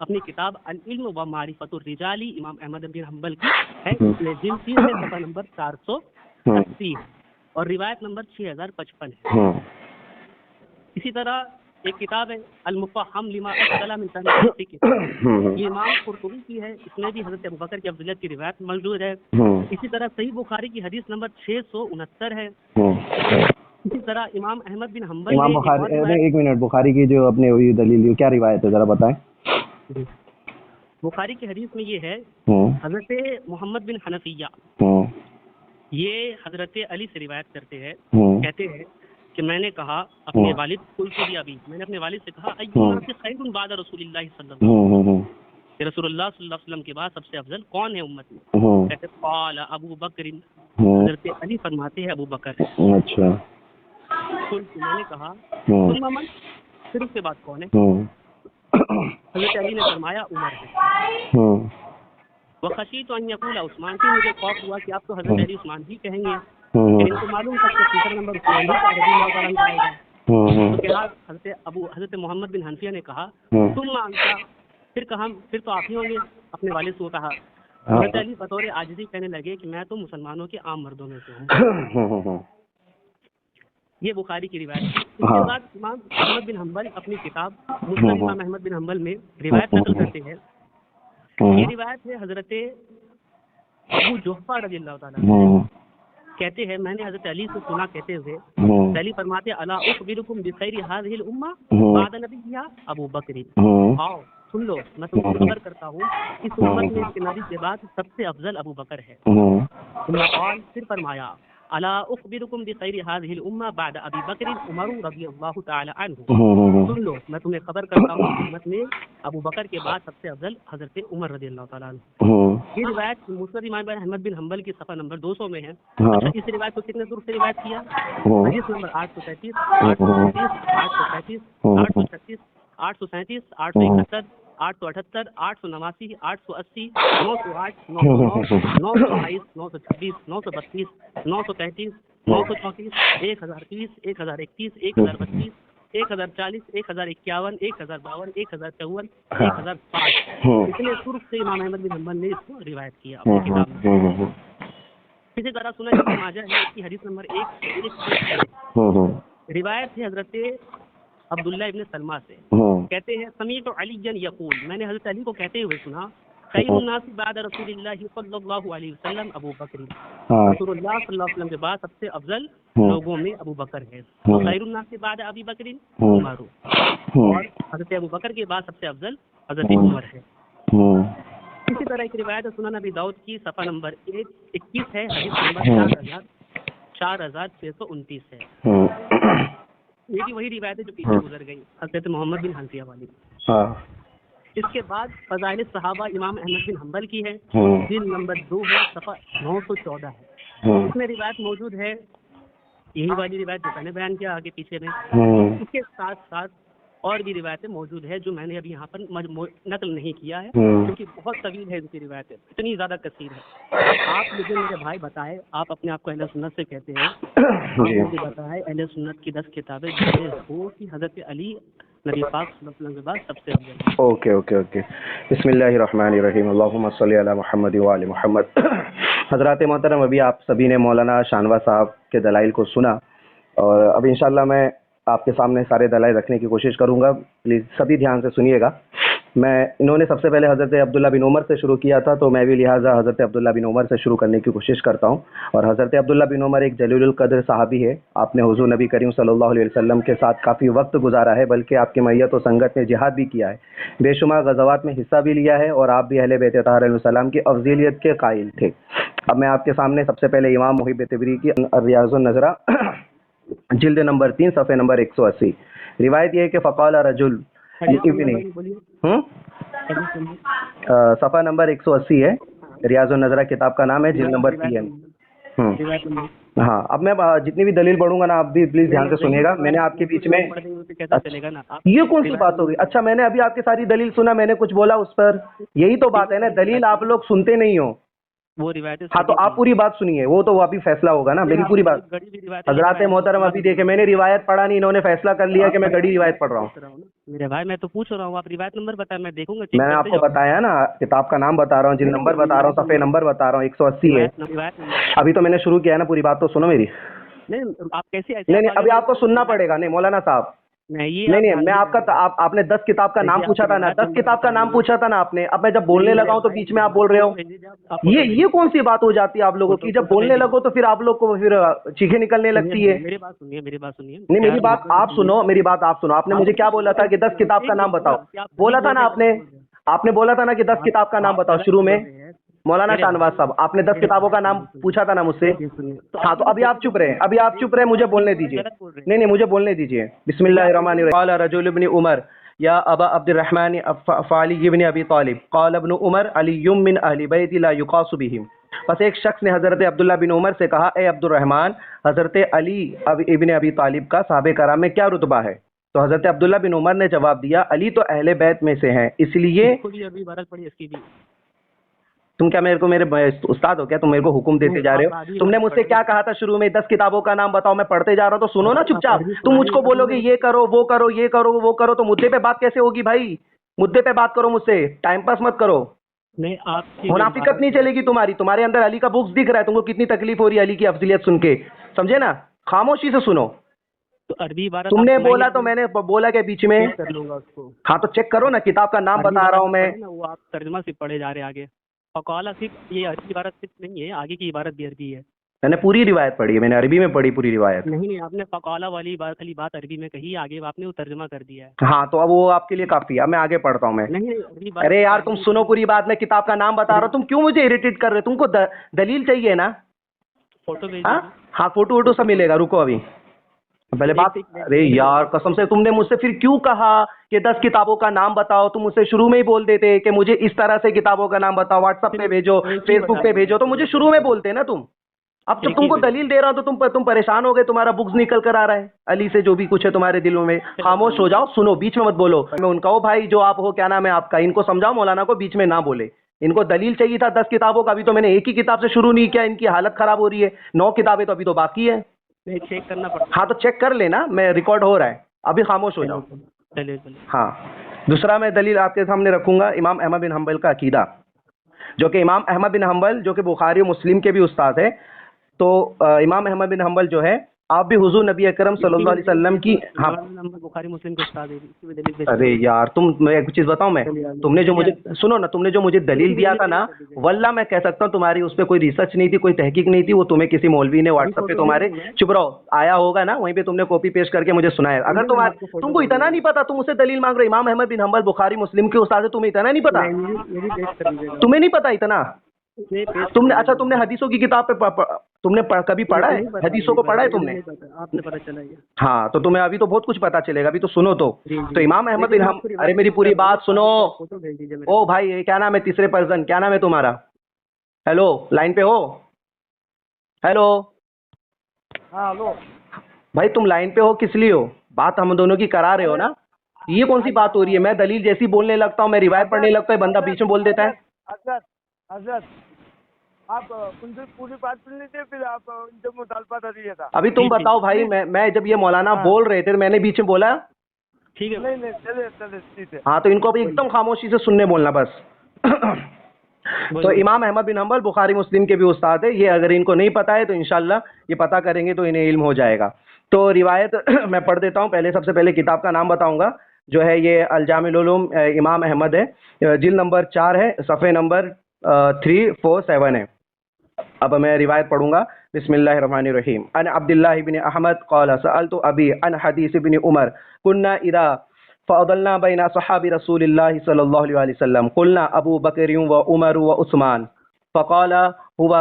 اپنی کتاب العلم و معرفت الرجالی امام احمد بن حنبل کی ہے، اس میں جلد 3 ہے، صفحہ نمبر 480 ہے اور روایت نمبر 6055 ہے۔ اسی طرح ایک کتاب ہے المفہم لما اشکل من تنزیل الفقہ، یہ امام قرطبی کی ہے، اس میں بھی حضرت ابوبکر کی افضلیت کی روایت موجود ہے۔ اسی طرح صحیح بخاری کی حدیث نمبر 669 ہے۔ اسی طرح امام احمد بن حنبل امام بخاری، ایک منٹ، بخاری کی جو اپنے ہوئی دلیل کیا روایت ہے ذرا بتائیں۔ بخاری کی حدیث میں یہ ہے، حضرت محمد بن حنفیہ یہ حضرت علی سے روایت کرتے ہیں، کہتے ہیں کہ میں نے کہا اپنے والد میں نے اپنے والد سے کہا ایما سے خیر بعد رسول اللہ صلی اللہ علیہ وسلم، کہ رسول اللہ صلی اللہ علیہ وسلم کے بعد سب سے افضل کون ہے امت میں؟ کہتے قال ابو بکر، حضرت علی فرماتے ہیں ابو بکر۔ اچھا، میں نے کہا ثم من، پھر اس کے بعد کون ہے؟ حضرت علی نے فرمایا عمر ہے۔ وخشیت ان یقول عثمان، کہ مجھے خوف ہوا کہ آپ تو حضرت علی عثمان بھی کہیں گے، ان کو معلوم تھا کہ تیسرا نمبر عثمان رضی اللہ تعالیٰ عنہ آئے گا۔ تو کہا حضرت محمد بن حنفیہ نے کہا ثم انت، پھر تو آپ ہی ہوں گے، اپنے والد سے کہا۔ حضرت علی بطور عاجزی کہنے لگے کہ میں تو مسلمانوں کے عام مردوں میں سے ہوں۔ یہ بخاری کی روایت ہے۔ اس کے بعد امام احمد بن حنبل اپنی کتاب مسند امام احمد بن حنبل میں روایت نقل کرتے ہیں۔ یہ روایت ہے حضرت ابو جحفہ رضی اللہ تعالیٰ کہتے ہیں میں نے حضرت علی سے سنا کہتے ہوئے، علی فرماتے الا اخبرکم بخیر هذه الامه بعد نبیھا ابو بکر، آؤ سن لو میں تم کو خبر کرتا ہوں اس امت میں اس کے نبی کے بعد سب سے افضل ابو بکر ہے۔ پھر فرمایا الا اخبرکم بخیر هذه الامه بعد ابی بکر عمر رضی اللہ تعالی عنہ، سن لو میں تمہیں خبر کرتا ہوں اس امت میں ابو بکر کے بعد سب سے افضل حضرت عمر رضی اللہ تعالی عنہ۔ یہ روایت مسند امام احمد بن حنبل کی صفحہ نمبر 200 میں ہے۔ اچھا، اس روایت کو کتنے طرق سے روایت کیا؟ حدیث نمبر 833، 833، 835، 836، 837، 871، 878، 889، 880، 908، 909، 922، 926، 932، 933، 934، 1030، 1031، 1032، 1040، 1051، 1052، 1054، 1060، اتنے طرق سے امام احمد بن حنبل نے اس کو روایت کیا اپنی کتاب میں۔ اسی طرح سنن ابن ماجہ ہے، اس کی حدیث نمبر 1 روایت ہے حضرت عبداللہ ابن سلمہ سے، کہتے ہیں سمیعت علی یقول، میں نے حضرت علی کو کہتے ہوئے سنا خیر الناس بعد رسول اللہ صلی اللہ علیہ وسلم ابو بکر، رسول اللہ صلی اللہ علیہ وسلم کے بعد سب سے افضل لوگوں میں ابو بکر ہے۔ خیر الناس بعد ابی بکر عمر، اور حضرت ابو بکر کے بعد سب سے افضل حضرت عمر ہے۔ اسی طرح ایک روایت سنن ابی داؤد کی صفحہ نمبر 21 ہے، حدیث نمبر 4629 ہے۔ یہ بھی وہی روایت ہے جو پیچھے گزر گئی، حضرت محمد بن حنفیہ والی۔ اس کے بعد فضائل صحابہ امام احمد بن حنبل کی ہے، جلد نمبر 2 ہے، صفحہ 914 ہے۔ اس میں روایت موجود ہے، یہی والی روایت جو میں نے بیان کیا آگے پیچھے میں۔ اس کے ساتھ ساتھ اور بھی روایتیں موجود ہے جو میں نے ابھی یہاں پر نقل نہیں کیا ہے کیونکہ بہت طویل ہے ان کی روایتیں، اتنی زیادہ کثیر ہے۔ آپ مجھے میرے بھائی بتائے، آپ اپنے آپ کو اہل سنت سے کہتے ہیں، آپ مجھے بتائے اہل سنت کی 10 کتابیں جیسے ہو کہ حضرت علی نبی پاک صلی اللہ علیہ وسلم کے بعد سب سے افضل۔ اوکے، بسم اللہ الرحمن الرحیم، اللہم صلی علی محمد و آل محمد۔ حضرات محترم، ابھی آپ سبھی نے مولانا شانوا صاحب کے دلائل کو سنا، اور اب انشاءاللہ میں آپ کے سامنے سارے دلائل رکھنے کی کوشش کروں گا، پلیز سبھی دھیان سے سنیے گا۔ انہوں نے سب سے پہلے حضرت عبداللہ بن عمر سے شروع کیا تھا، تو میں بھی لہٰذا حضرت عبداللہ بن عمر سے شروع کرنے کی کوشش کرتا ہوں۔ اور حضرت عبداللہ بن عمر ایک جلیل القدر صحابی ہے، آپ نے حضور نبی کریم صلی اللہ علیہ وسلم کے ساتھ کافی وقت گزارا ہے، بلکہ آپ کی میت و سنگت میں جہاد بھی کیا ہے، بے شمار غزوات میں حصہ بھی لیا ہے، اور آپ بھی اہل بیت طاہر علیہ السلام کی افضلیت کے قائل تھے۔ اب میں آپ کے سامنے سب سے پہلے امام محب طبری کی ریاض النظرہ جلد نمبر 3 صفحہ نمبر 180 روایت یہ ہے کہ فقال رجل صفحہ نمبر 180 ہے، ریاض النظرہ کتاب کا نام ہے، جلد نمبر 3 ہاں۔ اب میں جتنی بھی دلیل پڑھوں گا نا، آپ بھی پلیز دھیان سے سنیے گا۔ میں نے آپ کے بیچ میں یہ کون سی بات ہوگی؟ اچھا، میں نے ابھی آپ کی ساری دلیل سنا، میں نے کچھ بولا اس پر؟ یہی تو بات ہے نا، دلیل آپ لوگ سنتے نہیں ہو، وہ روایتیں ہاں تو آپ پوری بات سنیے, وہ تو ابھی فیصلہ ہوگا نا, میری پوری بات. حضرات محترم ابھی دیکھیں, میں نے روایت پڑھا نہیں, انہوں نے فیصلہ کر لیا کہ میں گڑی روایت پڑھ رہا ہوں. میرے بھائی میں تو پوچھ رہا ہوں, آپ روایت نمبر بتائیں, میں دیکھوں گا. میں نے آپ کو بتایا نا, کتاب کا نام بتا رہا ہوں, جن نمبر بتا رہا ہوں, صفحے نمبر بتا رہا ہوں, 180 ہے. ابھی تو میں نے شروع کیا ہے نا, پوری بات تو سنو میری. نہیں آپ کیسے ایسے, نہیں ابھی آپ کو سننا پڑے گا. نہیں مولانا صاحب, نہیں میں آپ کا, آپ نے 10 کتاب کا نام پوچھا تھا نا, 10 کتاب کا نام پوچھا تھا نا آپ نے. اب میں جب بولنے لگا ہوں تو بیچ میں آپ بول رہے ہو, یہ کون سی بات ہو جاتی ہے آپ لوگوں کی؟ جب بولنے لگو تو پھر آپ لوگ کو پھر چیخیں نکلنے لگتی ہے. میری بات سنیے, میری بات سنیے. نہیں میری بات آپ سنو, میری بات آپ سنو. آپ نے مجھے کیا بولا تھا کہ 10 کتاب کا نام بتاؤ, بولا تھا نا آپ نے بولا تھا نا کہ 10 کتاب کا نام بتاؤ شروع میں. مولانا شاہنواز صاحب, آپ نے 10 کتابوں کا نام پوچھا تھا نا مجھ سے. ہاں تو ابھی آپ چپ رہے, ابھی آپ چپ رہے, مجھے بولنے دیجیے. نہیں مجھے بولنے دیجیے. بسم اللہ الرحمن الرحیم. قال رجل ابن عمر یا ابا عبد الرحمن فعلی ابن ابی طالب قال ابن عمر علی من اہل بیت لا یقاس بہم. بس ایک شخص نے حضرت عبداللہ بن عمر سے کہا, اے عبد الرحمن, حضرت علی ابن ابی طالب کا صحابہ کرام میں کیا رتبہ ہے؟ تو حضرت عبداللہ بن عمر نے جواب دیا, علی تو اہل بیت میں سے ہیں, اس لیے. تم کیا میرے کو میرے استاد ہو کیا؟ تم میرے کو حکم دیتے جا رہے ہو. تم نے مجھ سے کیا کہا تھا شروع میں؟ 10 کتابوں کا نام بتاؤ. میں پڑھتے جا رہا ہوں تو سنو نا چپ چاپ. تم مجھ کو بولو گے یہ کرو وہ کرو یہ کرو وہ کرو, تو مدعے پہ بات کیسے ہوگی بھائی؟ مدعے پہ بات کرو مجھ سے, ٹائم پاس مت کرو. نہیں آپ منافقت نہیں چلے گی تمہاری. تمہارے اندر علی کا بغض دکھ رہا ہے, تم کو کتنی تکلیف ہو رہی ہے علی کی افضلیت سن کے, سمجھے نا؟ خاموشی سے سنو. تم نے بولا تو میں نے بولا کہ بیچ میں. ہاں تو چیک کرو نا, کتاب کا نام بتا رہا ہوں میں. وہ آپ ترجمہ سے پڑھے جا رہے ہیں آگے. فقال صرف یہ عربی عبارت صرف نہیں ہے, آگے کی عبارت بھی عربی ہے. میں نے پوری روایت پڑھی ہے, میں نے عربی میں پڑھی پوری روایت. نہیں آپ نے فقالہ والی بات عربی میں کہی, آگے آپ نے وہ ترجمہ کر دیا ہے. ہاں تو اب وہ آپ کے لیے کافی ہے. اب میں آگے پڑھتا ہوں میں. ارے یار تم سنو پوری بات, میں کتاب کا نام بتا رہا ہوں, تم کیوں مجھے اریٹیٹ کر رہے ہو؟ تم کو دلیل چاہیے نا. فوٹو ہاں فوٹو ووٹو سب ملے گا. رکو ابھی پہلے بات. ارے یار قسم سے تم نے مجھ سے پھر کیوں کہا کہ 10 کتابوں کا نام بتاؤ؟ تم مجھ سے شروع میں ہی بول دیتے کہ مجھے اس طرح سے کتابوں کا نام بتاؤ, واٹس ایپ پہ بھیجو, فیس بک پہ بھیجو, تو مجھے شروع میں بولتے نا تم. اب جب تم کو دلیل دے رہا ہوں تو تم پریشان ہو گئے, تمہارا بغض نکل کر آ رہا ہے علی سے, جو بھی کچھ ہے تمہارے دلوں میں. خاموش ہو جاؤ, سنو, بیچ میں مت بولو. میں ان کا ہوں بھائی جو آپ ہو, کیا نام ہے آپ کا, ان کو سمجھاؤ مولانا کو بیچ میں نہ بولے. ان کو دلیل چاہیے تھا 10 کتابوں کا, ابھی تو میں نے ایک ہی کتاب سے شروع نہیں کیا, ان کی حالت خراب ہو رہی ہے. 9 کتابیں تو ابھی تو باقی ہے. چیک کرنا پڑتا. ہاں تو چیک کر لینا, میں ریکارڈ ہو رہا ہے. ابھی خاموش ہو جاؤ. ہاں دوسرا میں دلیل آپ کے سامنے رکھوں گا, امام احمد بن حنبل کا عقیدہ, جو کہ امام احمد بن حنبل جو کہ بخاری و مسلم کے بھی استاد ہے. تو امام احمد بن حنبل جو ہے, آپ بھی حضور نبی اکرم صلی اللہ علیہ وسلم کی. ہاں بخاری مسلم کے استاد ہیں. ارے یار میں ایک چیز بتاؤں, میں تم نے جو مجھے سنو نا, تم نے جو مجھے دلیل دیا تھا نا, واللہ میں کہہ سکتا ہوں تمہاری اس پہ کوئی ریسرچ نہیں تھی, کوئی تحقیق نہیں تھی, وہ تمہیں کسی مولوی نے واٹس ایپ پہ تمہارے چپ رہو آیا ہوگا نا, وہیں پہ تم نے کاپی پیسٹ کر کے مجھے سنایا. اگر تم کو اتنا نہیں پتا, تم اسے دلیل مانگ رہے, امام احمد بن حنبل بخاری مسلم کے استاد ہے, تمہیں اتنا نہیں پتا, تمہیں نہیں پتا اتنا. تم نے اچھا, تم نے حدیثوں کی کتاب پہ تم نے کبھی پڑھا ہے؟ حدیثوں کو پڑھا ہے تم نے؟ ہاں تو تمہیں ابھی تو بہت کچھ پتا چلے گا, ابھی تو سنو. تو امام احمد بن حنبل, ارے میری پوری بات سنو. او بھائی کیا نام ہے تیسرے پرسن, کیا نام ہے تمہارا؟ ہیلو لائن پہ ہو؟ ہیلو بھائی تم لائن پہ ہو, کس لیے ہو؟ بات ہم دونوں کی کرا رہے ہو نا, یہ کون سی بات ہو رہی ہے؟ میں دلیل جیسی بولنے لگتا ہوں, میں روایت پڑھنے لگتا ہے, بندہ بیچ میں بول دیتا ہے. حضرت آپ ان سے پوری بات سن لیجیے, پھر آپ ان سے مطالبہ کریے گا. ابھی تم بتاؤ بھائی, میں جب یہ مولانا بول رہے تھے میں نے بیچ میں بولا؟ ٹھیک ہے, نہیں چلے ٹھیک ہے. ہاں تو ان کو ابھی ایک دم خاموشی سے سننے بولنا بس. تو امام احمد بن حنبل بخاری مسلم کے بھی استاد ہے, یہ اگر ان کو نہیں پتا ہے تو انشاءاللہ یہ پتہ کریں گے تو انہیں علم ہو جائے گا. تو روایت میں پڑھ دیتا ہوں. پہلے سب سے پہلے کتاب کا نام بتاؤں گا, جو ہے یہ الجامع العلوم امام احمد ہے, جلد نمبر 4 ہے, صفحے نمبر 347 ہے. اب میں روایت پڑھوں گا. بسم اللہ الرحمن الرحیم. ان عبداللہ بن احمد قال سألت ابی عن حدیث ابن عمر كنا اذا فضلنا بین صحاب رسول اللہ صلی اللہ علیہ وسلم قلنا ابو بکر و عمر و عثمان فقال هو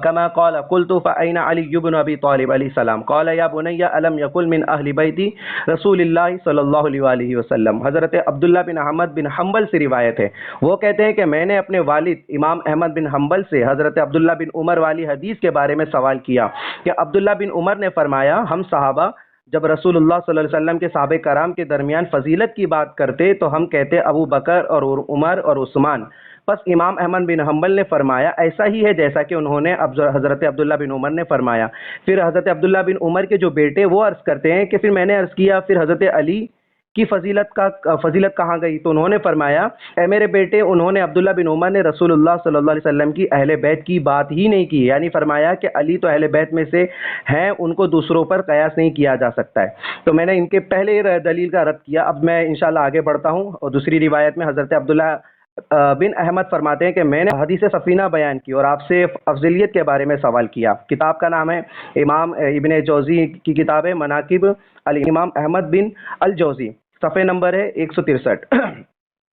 كما قال قلت فأين علي بن ابي طالب علیہ السلام قال يا بني الم يقل من اهل بیت رسول اللہ صلی اللہ علیہ وسلم. حضرت عبداللہ بن احمد بن حنبل سے روایت ہے, وہ کہتے ہیں کہ میں نے اپنے والد امام احمد بن حنبل سے حضرت عبداللہ بن عمر والی حدیث کے بارے میں سوال کیا کہ عبداللہ بن عمر نے فرمایا, ہم صحابہ جب رسول اللہ صلی اللہ علیہ وسلم کے صحابہ کرام کے درمیان فضیلت کی بات کرتے تو ہم کہتے ابو بکر اور عمر اور عثمان. پس امام احمد بن حنبل نے فرمایا ایسا ہی ہے جیسا کہ انہوں نے حضرت عبداللہ بن عمر نے فرمایا. پھر حضرت عبداللہ بن عمر کے جو بیٹے وہ عرض کرتے ہیں کہ پھر میں نے عرض کیا پھر حضرت علی کی فضیلت کہاں گئی؟ تو انہوں نے فرمایا اے میرے بیٹے، انہوں نے عبداللہ بن عمر نے رسول اللہ صلی اللہ علیہ وسلم کی اہل بیت کی بات ہی نہیں کی، یعنی فرمایا کہ علی تو اہل بیت میں سے ہیں، ان کو دوسروں پر قیاس نہیں کیا جا سکتا ہے. تو میں نے ان کے پہلے دلیل کا رد کیا. اب میں انشاءاللہ آگے بڑھتا ہوں، اور دوسری روایت میں حضرت عبداللہ بن احمد فرماتے ہیں کہ میں نے حدیث سفینہ بیان کی اور آپ سے افضلیت کے بارے میں سوال کیا. کتاب کا نام ہے امام ابن جوزی کی کتاب ہے مناقب الامام احمد بن الجوزی، صفحہ نمبر ہے 163.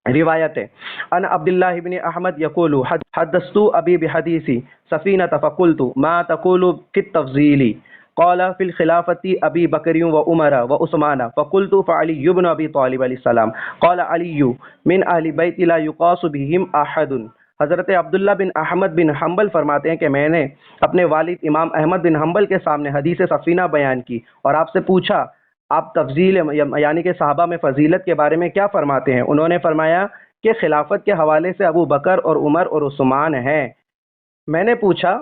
روایت ہے ان عبداللہ ابن احمد یقول حدثت ابی بحدیث سفینہ فقلت ما تقول فی التفضیل قال فی الخلافۃ ابی بکر و عمر و عثمان فقلت فعلی بن ابی طالب علیہ السلام قال علی من اہل بیت لا یقاس بہم احد. حضرت عبداللہ بن احمد بن حنبل فرماتے ہیں کہ میں نے اپنے والد امام احمد بن حنبل کے سامنے حدیث سفینہ بیان کی اور آپ سے پوچھا آپ تفضیل یعنی کہ صحابہ میں فضیلت کے بارے میں کیا فرماتے ہیں؟ انہوں نے فرمایا کہ خلافت کے حوالے سے ابو بکر اور عمر اور عثمان ہیں. میں نے پوچھا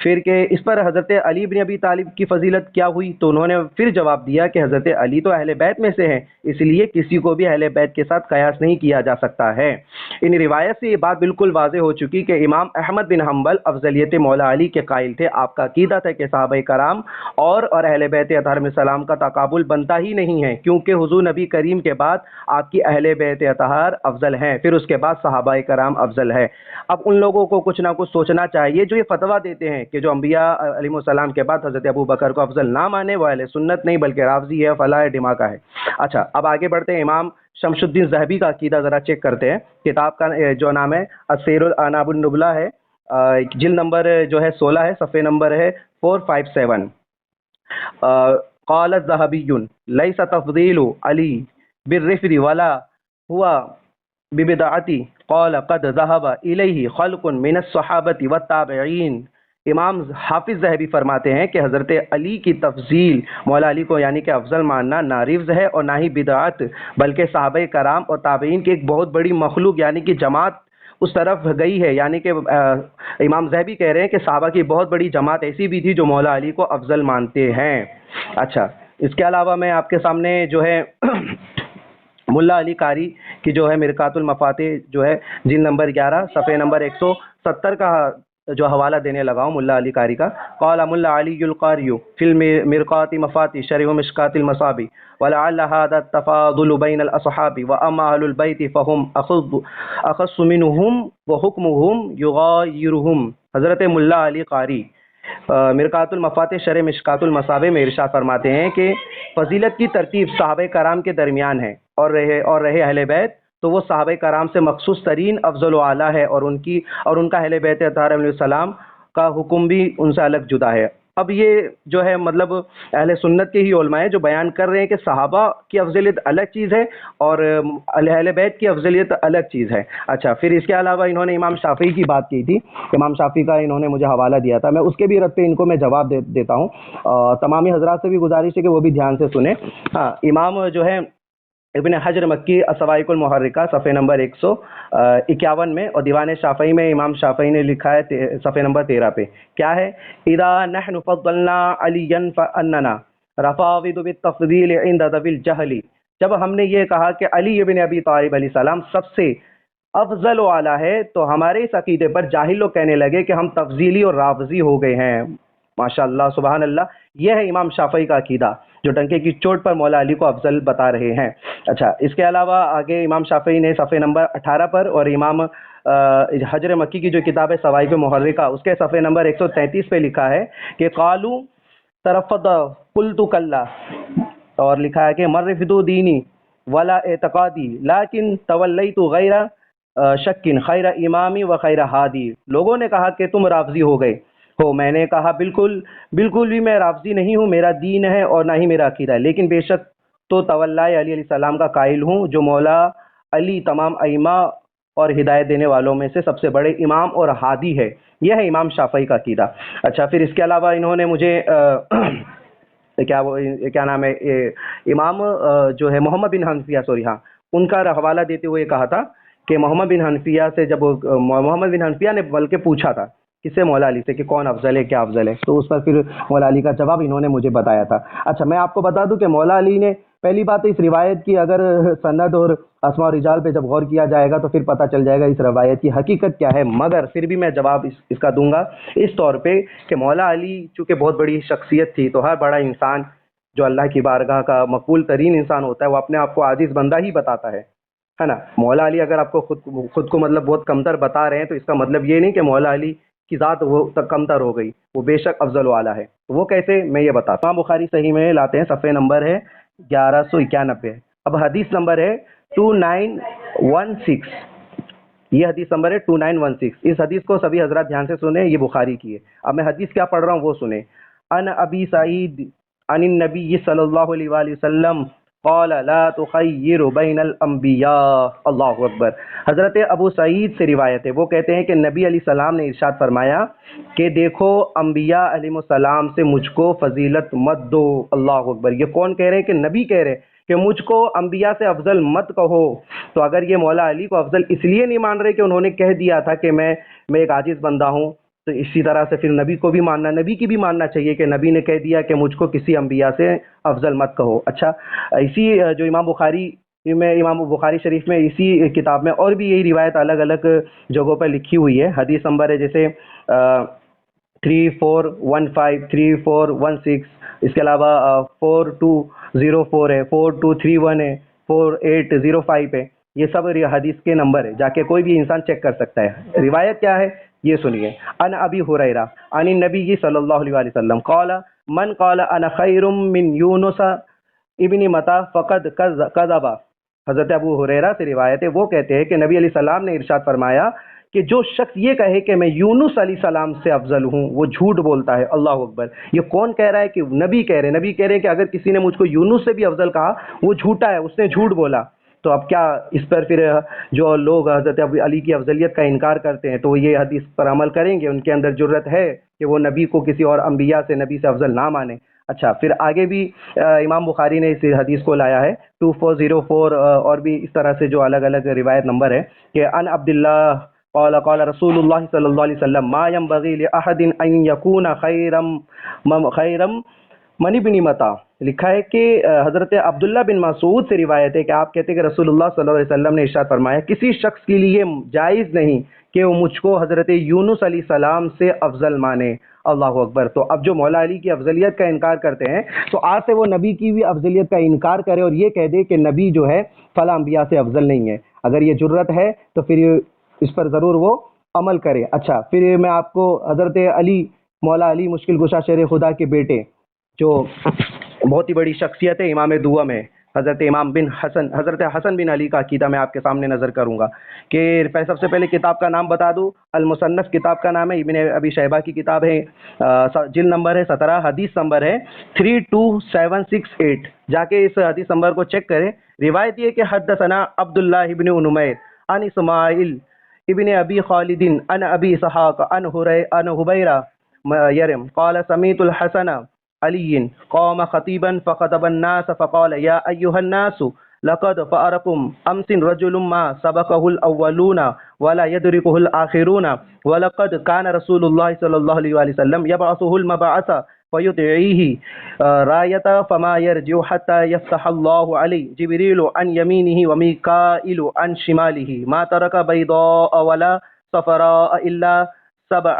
پھر کہ اس پر حضرت علی بن ابی طالب کی فضیلت کیا ہوئی؟ تو انہوں نے پھر جواب دیا کہ حضرت علی تو اہل بیت میں سے ہیں، اس لیے کسی کو بھی اہل بیت کے ساتھ قیاس نہیں کیا جا سکتا ہے. ان روایت سے یہ بات بالکل واضح ہو چکی کہ امام احمد بن حنبل افضلیت مولا علی کے قائل تھے. آپ کا عقیدہ تھا کہ صحابہ کرام اور اہل بیت اطہار علیہ السلام کا تقابل بنتا ہی نہیں ہے، کیونکہ حضور نبی کریم کے بعد آپ کی اہل بیت اطہار افضل ہیں، پھر اس کے بعد صحابہ کرام افضل ہے. اب ان لوگوں کو کچھ نہ کچھ سوچنا چاہیے جو یہ فتویٰ دیتے ہیں کہ جو انبیاء علیہ السلام کے بعد حضرت ابو بکر کو افضل نہ مانے وہ اہل سنت نہیں بلکہ رافضی ہے، فلاح ڈماکہ ہے. اچھا اب آگے بڑھتے ہیں. امام شمس الدین ذہبی کا عقیدہ ذرا چیک کرتے ہیں. کتاب کا جو نام ہے السیر الاعناب النبلہ ہے، جلد نمبر جو ہے 16 ہے، صفحہ نمبر ہے 457. قال الذهبي ليس تفضيل علي بالرفد ولا هو ببدعتي قال قد ذهب الیہ خلق من الصحابۃ والتابعین. امام حافظ ذہبی فرماتے ہیں کہ حضرت علی کی تفضیل مولا علی کو یعنی کہ افضل ماننا نہ رفض ہے اور نہ ہی بدعت، بلکہ صحابہ کرام اور تابعین کی ایک بہت بڑی مخلوق یعنی کہ جماعت اس طرف گئی ہے. یعنی کہ امام ذہبی کہہ رہے ہیں کہ صحابہ کی بہت بڑی جماعت ایسی بھی تھی جو مولا علی کو افضل مانتے ہیں. اچھا اس کے علاوہ میں آپ کے سامنے جو ہے ملا علی قاری کی جو ہے مرقات المفاتح جو ہے جلد نمبر 11 صفحہ نمبر 170 کا جو حوالہ دینے لگا ہوں ملا علی قاری کا. قال ملا علی القاری فی المرقات مفاتح شرح مشکات المصابیح ولعل هذا التفاضل بین الاصحاب واما اہل البیت فهم اخص منهم وحکمهم یغایرهم. حضرت ملا علی قاری مرقات المفاتح شرح مشکات المصابیح میں ارشاد فرماتے ہیں کہ فضیلت کی ترتیب صحابہ کرام کے درمیان ہے اور رہے اہل بیت تو وہ صحابہ کرام سے مخصوص ترین افضل و اعلیٰ ہے اور ان کا اہل بیت اطہار علیہ السلام کا حکم بھی ان سے الگ جدا ہے. اب یہ جو ہے مطلب اہل سنت کے ہی علماء ہیں جو بیان کر رہے ہیں کہ صحابہ کی افضلیت الگ چیز ہے اور اہل بیت کی افضلیت الگ چیز ہے. اچھا پھر اس کے علاوہ انہوں نے امام شافعی کی بات کی تھی، امام شافعی کا انہوں نے مجھے حوالہ دیا تھا، میں اس کے بھی رد پہ ان کو میں جواب دیتا ہوں. تمامی حضرات سے بھی گزارش ہے کہ وہ بھی دھیان سے سنیں. ہاں امام جو ہے ابن حجر مکی الصواعق المحرکہ صفحہ نمبر 151 میں اور دیوان شافعی میں امام شافعی نے لکھا ہے صفحہ نمبر 13 پہ کیا ہے، اذا نحن فضلنا علیا فاننا رفاضد بالتفضیل عند ذوی الجہل. جب ہم نے یہ کہا کہ علی ابن ابی طالب علیہ السلام سب سے افضل و اعلیٰ ہے تو ہمارے اس عقیدے پر جاہل لوگ کہنے لگے کہ ہم تفضیلی اور رافضی ہو گئے ہیں. ماشاء اللہ سبحان اللہ، یہ ہے امام شافعی کا عقیدہ جو ڈنکے کی چوٹ پر مولا علی کو افضل بتا رہے ہیں. اچھا اس کے علاوہ آگے امام شافعی نے صفحہ نمبر 18 پر اور امام حجر مکی کی جو کتاب ہے صواعق محرکہ اس کے صفحہ نمبر 133 پہ لکھا ہے کہ قالو ترفض قلت کلا، اور لکھا ہے کہ مرفد دینی ولا اعتقادی لیکن تولیت غیر شک خیر امامی و خیر ہادی. لوگوں نے کہا کہ تم رافضی ہو گئے ہو، میں نے کہا بالکل بھی میں رافضی نہیں ہوں، میرا دین ہے اور نہ ہی میرا عقیدہ ہے، لیکن بے شک تو تولیہ علی علیہ السلام کا قائل ہوں جو مولا علی تمام ائمہ اور ہدایت دینے والوں میں سے سب سے بڑے امام اور ہادی ہے. یہ ہے امام شافعی کا عقیدہ. اچھا پھر اس کے علاوہ انہوں نے مجھے کیا نام ہے امام جو ہے محمد بن حنفیہ ان کا حوالہ دیتے ہوئے کہا تھا کہ محمد بن حنفیہ سے جب محمد بن حنفیہ نے بلکہ پوچھا تھا کس سے، مولا علی سے، کہ کون افضل ہے، کیا افضل ہے، تو اس پر پھر مولا علی کا جواب انہوں نے مجھے بتایا تھا۔ اچھا میں آپ کو بتا دوں کہ مولا علی نے پہلی بات اس روایت کی اگر سند اور اسماء و رجال پہ جب غور کیا جائے گا تو پھر پتہ چل جائے گا اس روایت کی حقیقت کیا ہے، مگر پھر بھی میں جواب اس کا دوں گا اس طور پہ کہ مولا علی چونکہ بہت بڑی شخصیت تھی، تو ہر بڑا انسان جو اللہ کی بارگاہ کا مقبول ترین انسان ہوتا ہے وہ اپنے آپ کو عاجز بندہ ہی بتاتا ہے نا۔ مولا علی اگر آپ کو خود کو مطلب بہت کمتر بتا رہے ہیں تو اس کا مطلب یہ نہیں کہ مولا علی کی ذات وہ تک کمتر ہو گئی، وہ بے شک افضل والا ہے۔ تو وہ کیسے، میں یہ بتاتا ہوں۔ بخاری صحیح میں لاتے ہیں، صفحہ نمبر ہے 1191۔ اب حدیث نمبر ہے 2916، یہ حدیث نمبر ہے 2916۔ اس حدیث کو سبھی حضرات دھیان سے سنیں، یہ بخاری کی ہے۔ اب میں حدیث کیا پڑھ رہا ہوں وہ سنیں۔ ان ابی سعید عن النبی صلی اللہ علیہ وآلہ وسلم قال لا تخیر بین الانبیاء، اللہ اکبر۔ حضرت ابو سعید سے روایت ہے، وہ کہتے ہیں کہ نبی علیہ السلام نے ارشاد فرمایا کہ دیکھو انبیاء علیہ السلام سے مجھ کو فضیلت مت دو، اللہ اکبر۔ یہ کون کہہ رہے ہیں؟ کہ نبی کہہ رہے ہیں کہ مجھ کو انبیاء سے افضل مت کہو۔ تو اگر یہ مولا علی کو افضل اس لیے نہیں مان رہے کہ انہوں نے کہہ دیا تھا کہ میں ایک عاجز بندہ ہوں، تو اسی طرح سے پھر نبی کو بھی ماننا، نبی کی بھی ماننا چاہیے کہ نبی نے کہہ دیا کہ مجھ کو کسی انبیاء سے افضل مت کہو۔ اچھا اسی جو امام بخاری شریف میں اسی کتاب میں اور بھی یہی روایت الگ الگ جگہوں پر لکھی ہوئی ہے۔ حدیث نمبر ہے جیسے 3415، 3416، اس کے علاوہ 4204 ہے، 4231 ہے، 4805 ہے، یہ سب حدیث کے نمبر ہے، جا کے کوئی بھی انسان چیک کر سکتا ہے۔ روایت کیا ہے یہ سنیے۔ ان ابی ہریرہ عن النبی صلی اللہ علیہ وسلم قال من قال انا خیر من یونس ابن متی فقد کذب۔ حضرت ابو ہریرہ سے روایت ہے، وہ کہتے ہیں کہ نبی علیہ السلام نے ارشاد فرمایا کہ جو شخص یہ کہے کہ میں یونس علیہ السلام سے افضل ہوں وہ جھوٹ بولتا ہے، اللہ اکبر۔ یہ کون کہہ رہا ہے؟ کہ نبی کہہ رہے ہیں کہ اگر کسی نے مجھ کو یونس سے بھی افضل کہا وہ جھوٹا ہے، اس نے جھوٹ بولا۔ تو اب کیا اس پر پھر جو لوگ حضرت علی کی افضلیت کا انکار کرتے ہیں تو یہ حدیث پر عمل کریں گے؟ ان کے اندر جرت ہے کہ وہ نبی کو کسی اور انبیاء سے، نبی سے افضل نہ مانیں۔ اچھا پھر آگے بھی امام بخاری نے اس حدیث کو لایا ہے 2404 اور بھی اس طرح سے جو الگ الگ روایت نمبر ہے کہ ان عبداللہ قال قال رسول اللہ صلی اللہ علیہ وسلم ما ينبغي لأحد ان يكون خيرا من ابن متی۔ لکھا ہے کہ حضرت عبداللہ بن مسعود سے روایت ہے کہ آپ کہتے ہیں کہ رسول اللہ صلی اللہ علیہ وسلم نے ارشاد فرمایا کسی شخص کے لیے جائز نہیں کہ وہ مجھ کو حضرت یونس علیہ السلام سے افضل مانے، اللہ اکبر۔ تو اب جو مولا علی کی افضلیت کا انکار کرتے ہیں تو آج سے وہ نبی کی بھی افضلیت کا انکار کرے اور یہ کہہ دے کہ نبی جو ہے فلاں انبیاء سے افضل نہیں ہے۔ اگر یہ جرت ہے تو پھر اس پر ضرور وہ عمل کرے۔ اچھا پھر میں آپ کو حضرت علی، مولا علی مشکل کشا شیر خدا کے بیٹے، جو بہت ہی بڑی شخصیت ہے، امام دوم ہے، حضرت حسن بن علی کا عقیدہ میں آپ کے سامنے نظر کروں گا کہ سب سے پہلے کتاب کا نام بتا دوں، المصنف کتاب کا نام ہے، ابن ابی شیبہ کی کتاب ہے، جلد نمبر ہے 17، حدیث نمبر ہے 32768۔ جا کے اس حدیث نمبر کو چیک کریں۔ روایت یہ کہ حدثنا عبداللہ ابن نمیر عن اسماعیل ابن ابی خالد عن ابی اسحاق عن حبیرہ یرم قال سمیت الحسن علی قام خطیبا فخطب الناس فقال یا ایها الناس لقد فأركم امس رجل ما سبقه الاولون ولا يدركه الاخرون ولقد كان رسول الله صلى الله عليه وسلم يبعثه المبعث فيدعيه راية فما يرجع حتى يفتح الله عليه جبريل عن يمينه وميكائيل عن شماله ما ترك بيضاء ولا صفراء الا سبع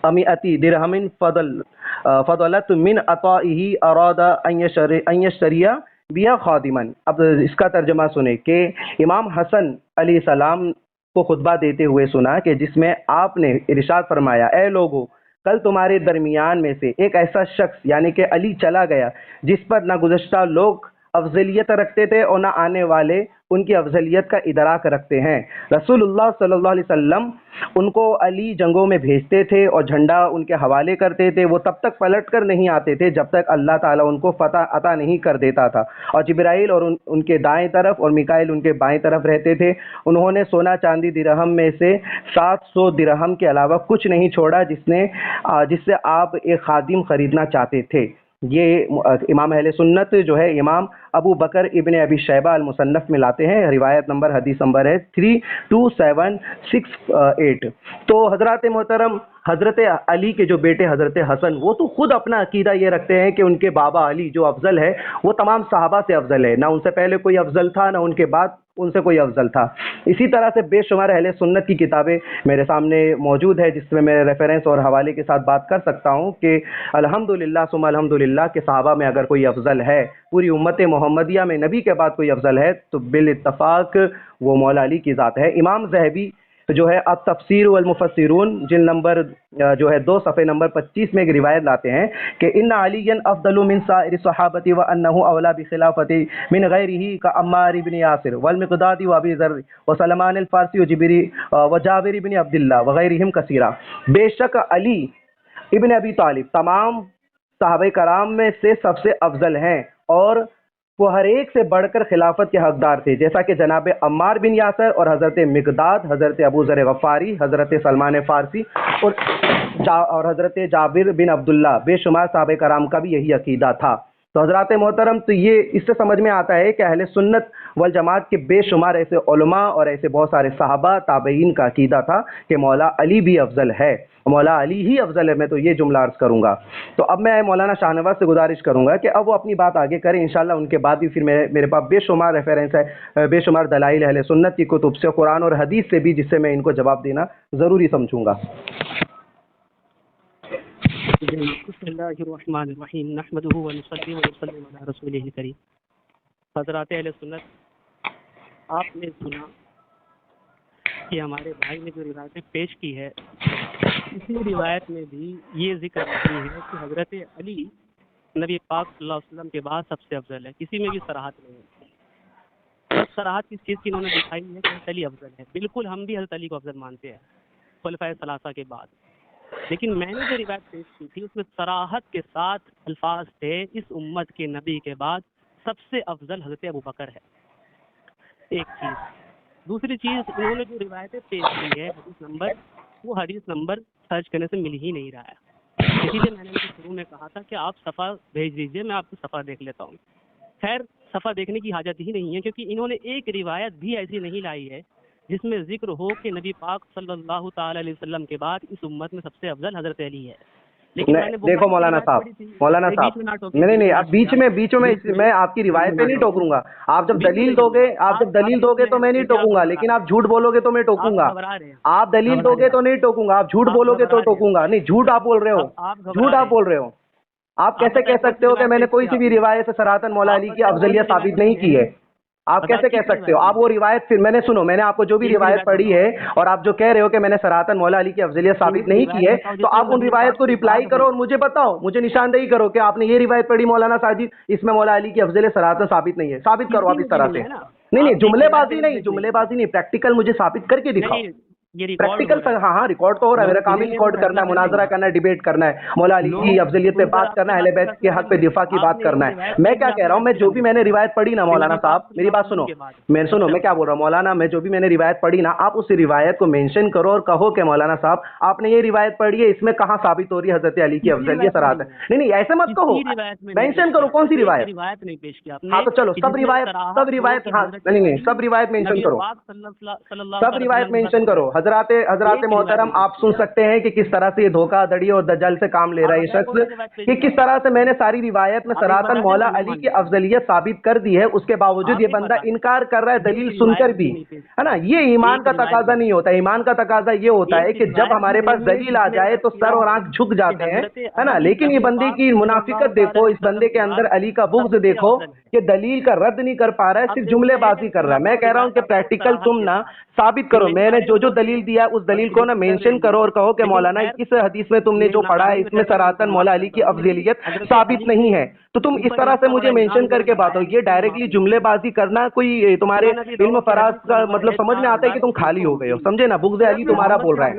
امیتی درہم فضلت من عطائه اراد ان یشتری بیا خادما۔ اب اس کا ترجمہ سنیں کہ امام حسن علیہ السلام کو خطبہ دیتے ہوئے سنا کہ جس میں آپ نے ارشاد فرمایا اے لوگو کل تمہارے درمیان میں سے ایک ایسا شخص یعنی کہ علی چلا گیا جس پر نہ گزشتہ لوگ افضلیت رکھتے تھے اور نہ آنے والے ان کی افضلیت کا ادراک رکھتے ہیں۔ رسول اللہ صلی اللہ علیہ وسلم ان کو علی جنگوں میں بھیجتے تھے اور جھنڈا ان کے حوالے کرتے تھے، وہ تب تک پلٹ کر نہیں آتے تھے جب تک اللہ تعالیٰ ان کو فتح عطا نہیں کر دیتا تھا، اور جبرائیل اور ان کے دائیں طرف اور میکائیل ان کے بائیں طرف رہتے تھے۔ انہوں نے سونا چاندی درہم میں سے 700 درہم کے علاوہ کچھ نہیں چھوڑا جس سے آپ ایک خادم خریدنا چاہتے تھے۔ یہ امام اہل سنت جو ہے امام ابو بکر ابن ابی شیبہ المصنف میں لاتے ہیں، روایت نمبر حدیث نمبر ہے 32768۔ تو حضرات محترم، حضرت علی کے جو بیٹے حضرت حسن، وہ تو خود اپنا عقیدہ یہ رکھتے ہیں کہ ان کے بابا علی جو افضل ہے وہ تمام صحابہ سے افضل ہے، نہ ان سے پہلے کوئی افضل تھا نہ ان کے بعد ان سے کوئی افضل تھا۔ اسی طرح سے بے شمار اہل سنت کی کتابیں میرے سامنے موجود ہے جس میں میں ریفرنس اور حوالے کے ساتھ بات کر سکتا ہوں کہ الحمدللہ ثم الحمدللہ کہ صحابہ میں اگر کوئی افضل ہے، پوری امت محمدیہ میں نبی کے بعد کوئی افضل ہے تو بالاتفاق وہ مولا علی کی ذات ہے۔ امام ذہبی جو ہے التفسیر والمفسرون جلد نمبر جو ہے 2 صفحے نمبر 25 میں ایک روایت لاتے ہیں کہ ان علی افضل من سائر الصحابہ وانہ اولی بخلافت من غیرہ کعمار بن یاسر والمقداد وابی ذر وسلمان الفارسی وجابر بن عبداللہ وغیرہم کثیرہ۔ بے شک علی ابن ابی طالب تمام صحابہ کرام میں سے سب سے افضل ہیں اور وہ ہر ایک سے بڑھ کر خلافت کے حقدار تھے، جیسا کہ جناب عمار بن یاسر اور حضرت مقداد، حضرت ابو ذر غفاری، حضرت سلمان فارسی اور حضرت جابر بن عبداللہ، بے شمار صحابہ کرام کا بھی یہی عقیدہ تھا۔ تو حضرات محترم، تو یہ اس سے سمجھ میں آتا ہے کہ اہل سنت والجماعت کے بے شمار ایسے علماء اور ایسے بہت سارے صحابہ تابعین کا عقیدہ تھا کہ مولا علی بھی افضل ہے، مولا علی ہی افضل ہے۔ میں تو یہ جملہ عرض کروں گا۔ تو اب میں مولانا شاہ نواز سے گزارش کروں گا کہ اب وہ اپنی بات آگے کریں انشاءاللہ، ان کے بعد بھی پھر میرے پاس بے شمار ریفرنس ہے، بے شمار دلائل اہل سنت کی کتب سے، قرآن اور حدیث سے بھی، جس سے میں ان کو جواب دینا ضروری سمجھوں گا۔ بسم اللہ الرحمن الرحیم نحمدہ ونصلی ونسلم علی رسولہ الکریم۔ حضرات اہل سنت، آپ نے سنا کہ ہمارے بھائی نے جو روایتیں پیش کی ہے، اسی روایت میں بھی یہ ذکر نہیں ہے کہ حضرت علی نبی پاک صلی اللہ علیہ وسلم کے بعد سب سے افضل ہے، کسی میں بھی صراحت نہیں ہے۔ صراحت کس چیز کی انہوں نے دکھائی ہے کہ حضرت علی افضل ہے، بالکل ہم بھی حضرت علی کو افضل مانتے ہیں خلفائے ثلاثہ کے بعد، لیکن میں نے جو روایت پیش کی تھی اس میں صراحت کے ساتھ الفاظ تھے اس امت کے نبی کے بعد سب سے افضل حضرت ابو بکر ہے۔ ایک چیز۔ دوسری چیز، انہوں نے جو روایتیں پیش کی ہے حدیث نمبر، وہ حدیث نمبر سرچ کرنے سے مل ہی نہیں رہا ہے، اسی لیے میں نے شروع میں کہا تھا کہ آپ صفحہ بھیج دیجئے، میں آپ کو صفحہ دیکھ لیتا ہوں۔ خیر، صفحہ دیکھنے کی حاجت ہی نہیں ہے کیونکہ انہوں نے ایک روایت بھی ایسی نہیں لائی ہے جس میں ذکر ہو کہ نبی پاک صلی اللہ تعالی علیہ وسلم کے بعد اس امت میں سب سے افضل حضرت علی ہے۔ دیکھو مولانا صاحب، نہیں اب بیچ میں میں آپ کی روایت پہ نہیں ٹوکوں گا۔ آپ جب دلیل دو گے تو میں نہیں ٹوکوں گا، لیکن آپ جھوٹ بولو گے تو میں ٹوکوں گا۔ آپ دلیل دو گے تو نہیں ٹوکوں گا، آپ جھوٹ بولو گے تو ٹوکوں گا۔ نہیں، جھوٹ آپ بول رہے ہو، آپ کیسے کہہ سکتے ہو کہ میں نے کوئی سی بھی روایت سے صراحتاً مولا علی کی افضلیت ثابت نہیں کی ہے؟ آپ کیسے کہہ سکتے ہو؟ آپ وہ روایت پھر میں نے آپ کو جو بھی روایت پڑھی ہے اور آپ جو کہہ رہے ہو کہ میں نے صراحتاً مولا علی کی افضلیت ثابت نہیں کی ہے، تو آپ ان روایت کو ریپلائی کرو اور مجھے بتاؤ، مجھے نشاندہی کرو کہ آپ نے یہ روایت پڑھی مولانا ساجد، اس میں مولا علی کی افضلیت صراحتاً ثابت نہیں ہے، ثابت کرو آپ اس طرح سے۔ نہیں، جملے بازی نہیں، پریکٹیکل مجھے ثابت کر کے دکھاؤ۔ پریکٹیکل ہاں ریکارڈ تو ہو رہا ہے، میرا کام ہی ریکارڈ کرنا ہے، مناظرہ کرنا ہے، ڈیبیٹ کرنا ہے، مولا علی کی افضلیت پہ بات کرنا ہے، اہل بیت کے حق پہ دفاع کی بات کرنا ہے۔ میں کیا کہہ رہا ہوں، میں جو بھی میں نے روایت پڑھی نا مولانا صاحب، میری بات سنو، میں کیا بول رہا ہوں مولانا، میں جو بھی میں نے روایت پڑھی نا، آپ اس روایت کو مینشن کرو اور کہو کہ مولانا صاحب آپ نے یہ روایت پڑھی ہے، اس میں کہاں ثابت ہو رہی ہے حضرت علی کی افضلیت صراحت ہے؟ نہیں ایسے مت کہو، مینشن کرو کون سی روایت۔ ہاں تو چلو سب روایت ہاں نہیں سب روایت مینشن کرو، سب روایت مینشن کرو۔ حضرات محترم، آپ سن سکتے ہیں کہ کس طرح سے یہ دھوکہ دڑی اور دجل سے کام لے رہا ہے یہ شخص، کہ کس طرح سے میں نے ساری روایت میں صراحتاً مولا علی کی افضلیت ثابت کر دی ہے، اس کے باوجود یہ بندہ انکار کر رہا ہے دلیل سن کر بھی، ہے نا۔ یہ ایمان کا تقاضا نہیں ہوتا، ایمان کا تقاضا یہ ہوتا ہے کہ جب ہمارے پاس دلیل آ جائے تو سر اور آنکھ جھک جاتے ہیں، ہے نا۔ لیکن یہ بندے کی منافقت دیکھو، اس بندے کے اندر علی کا بغض دیکھو کہ دلیل کا رد نہیں کر پا رہا ہے، صرف جملے بازی کر رہا ہے۔ میں کہہ رہا ہوں کہ پریکٹیکل تم نا ثابت کرو، میں نے جو دلیل دیا اس دلیل کو نا مینشن کرو اور کہو کہ مولانا اس حدیث میں تم نے جو پڑھا ہے اس میں صراحتاً مولا علی کی افضلیت ثابت نہیں ہے، تو تم اس طرح سے مجھے مینشن کر کے بات ہو۔ یہ ڈائریکٹلی جملے بازی کرنا کوئی تمہارے علم فراز کا مطلب سمجھ میں آتا ہے کہ تم خالی ہو گئے ہو، سمجھے نا، بغض علی تمہارا بول رہا ہے۔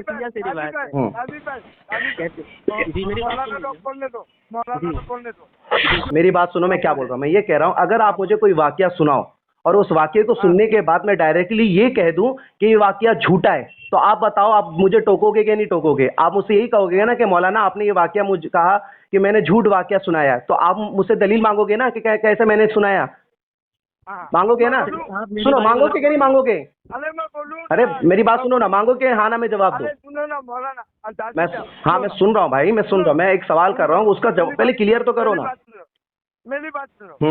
میری بات سنو، میں کیا بول رہا ہوں، میں یہ کہہ رہا ہوں اگر آپ مجھے کوئی واقعہ سناؤ اور اس واقعے کو سننے کے بعد میں ڈائریکٹلی یہ کہہ دوں کہ یہ واقعہ جھوٹا ہے، تو آپ بتاؤ آپ مجھے ٹوکو گے کہ نہیں ٹوکو گے؟ آپ مجھ سے یہی کہو گے نا کہ مولانا آپ نے یہ واقعہ مجھے کہا کہ میں نے جھوٹ واقعہ سنایا, تو آپ مجھ سے دلیل مانگو گے نا کہ کیسے میں نے سنایا, مانگو گے نا؟ سنو, مانگو گے کہ نہیں مانگو گے؟ ارے میں بولوں, ارے میری بات سنو نا, مانگو کہ ہاں نا میں جواب دو. سنو نا مولانا, میں ہاں میں سن رہا ہوں بھائی, میں سن رہا ہوں, میں ایک سوال کر رہا ہوں, اس کا جواب پہلے کلیئر تو کرو نا. میری بات سنو, جو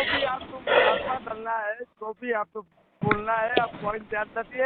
بھی آپ کو مداخلہ کرنا ہے, جو بھی آپ کو بولنا ہے, آپ پوائنٹ دھیان رکھیے.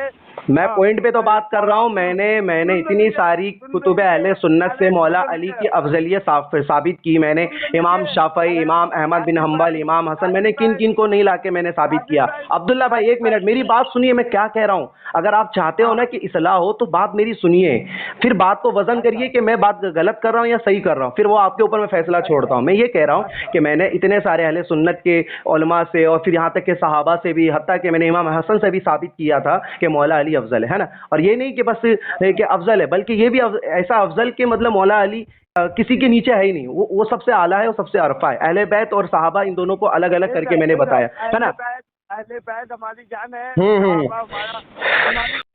میں پوائنٹ پہ تو بات کر رہا ہوں. میں نے اتنی ساری کتب اہل سنت سے مولا علی کی افضلیت ثابت کی. میں نے امام شافعی, امام احمد بن حنبل, امام حسن, میں نے کن کن کو نہیں لا کے میں نے ثابت کیا. عبداللہ بھائی ایک منٹ میری بات سنیے, میں کیا کہہ رہا ہوں. اگر آپ چاہتے ہو نا کہ اصلاح ہو تو بات میری سنیے, پھر بات کو وزن کریے کہ میں بات غلط کر رہا ہوں یا صحیح کر رہا ہوں, پھر وہ آپ کے اوپر میں فیصلہ چھوڑتا ہوں. میں یہ کہہ رہا ہوں کہ میں نے اتنے سارے اہل سنت کے علماء سے اور پھر یہاں تک کہ صحابہ سے بھی, حتیٰ کہ میں نے امام حسن سے بھی ثابت کیا تھا کہ مولا علی افضل ہے نا. اور یہ نہیں کہ بس کہ افضل ہے, بلکہ یہ بھی ایسا افضل کہ مطلب مولا علی کسی کے نیچے ہے ہی نہیں, وہ سب سے اعلیٰ ہے, وہ سب سے عرفہ ہے. اہل بیت اور صحابہ ان دونوں کو الگ الگ کر کے میں نے بتایا ہے نا. اہل بیت ہماری جان ہے.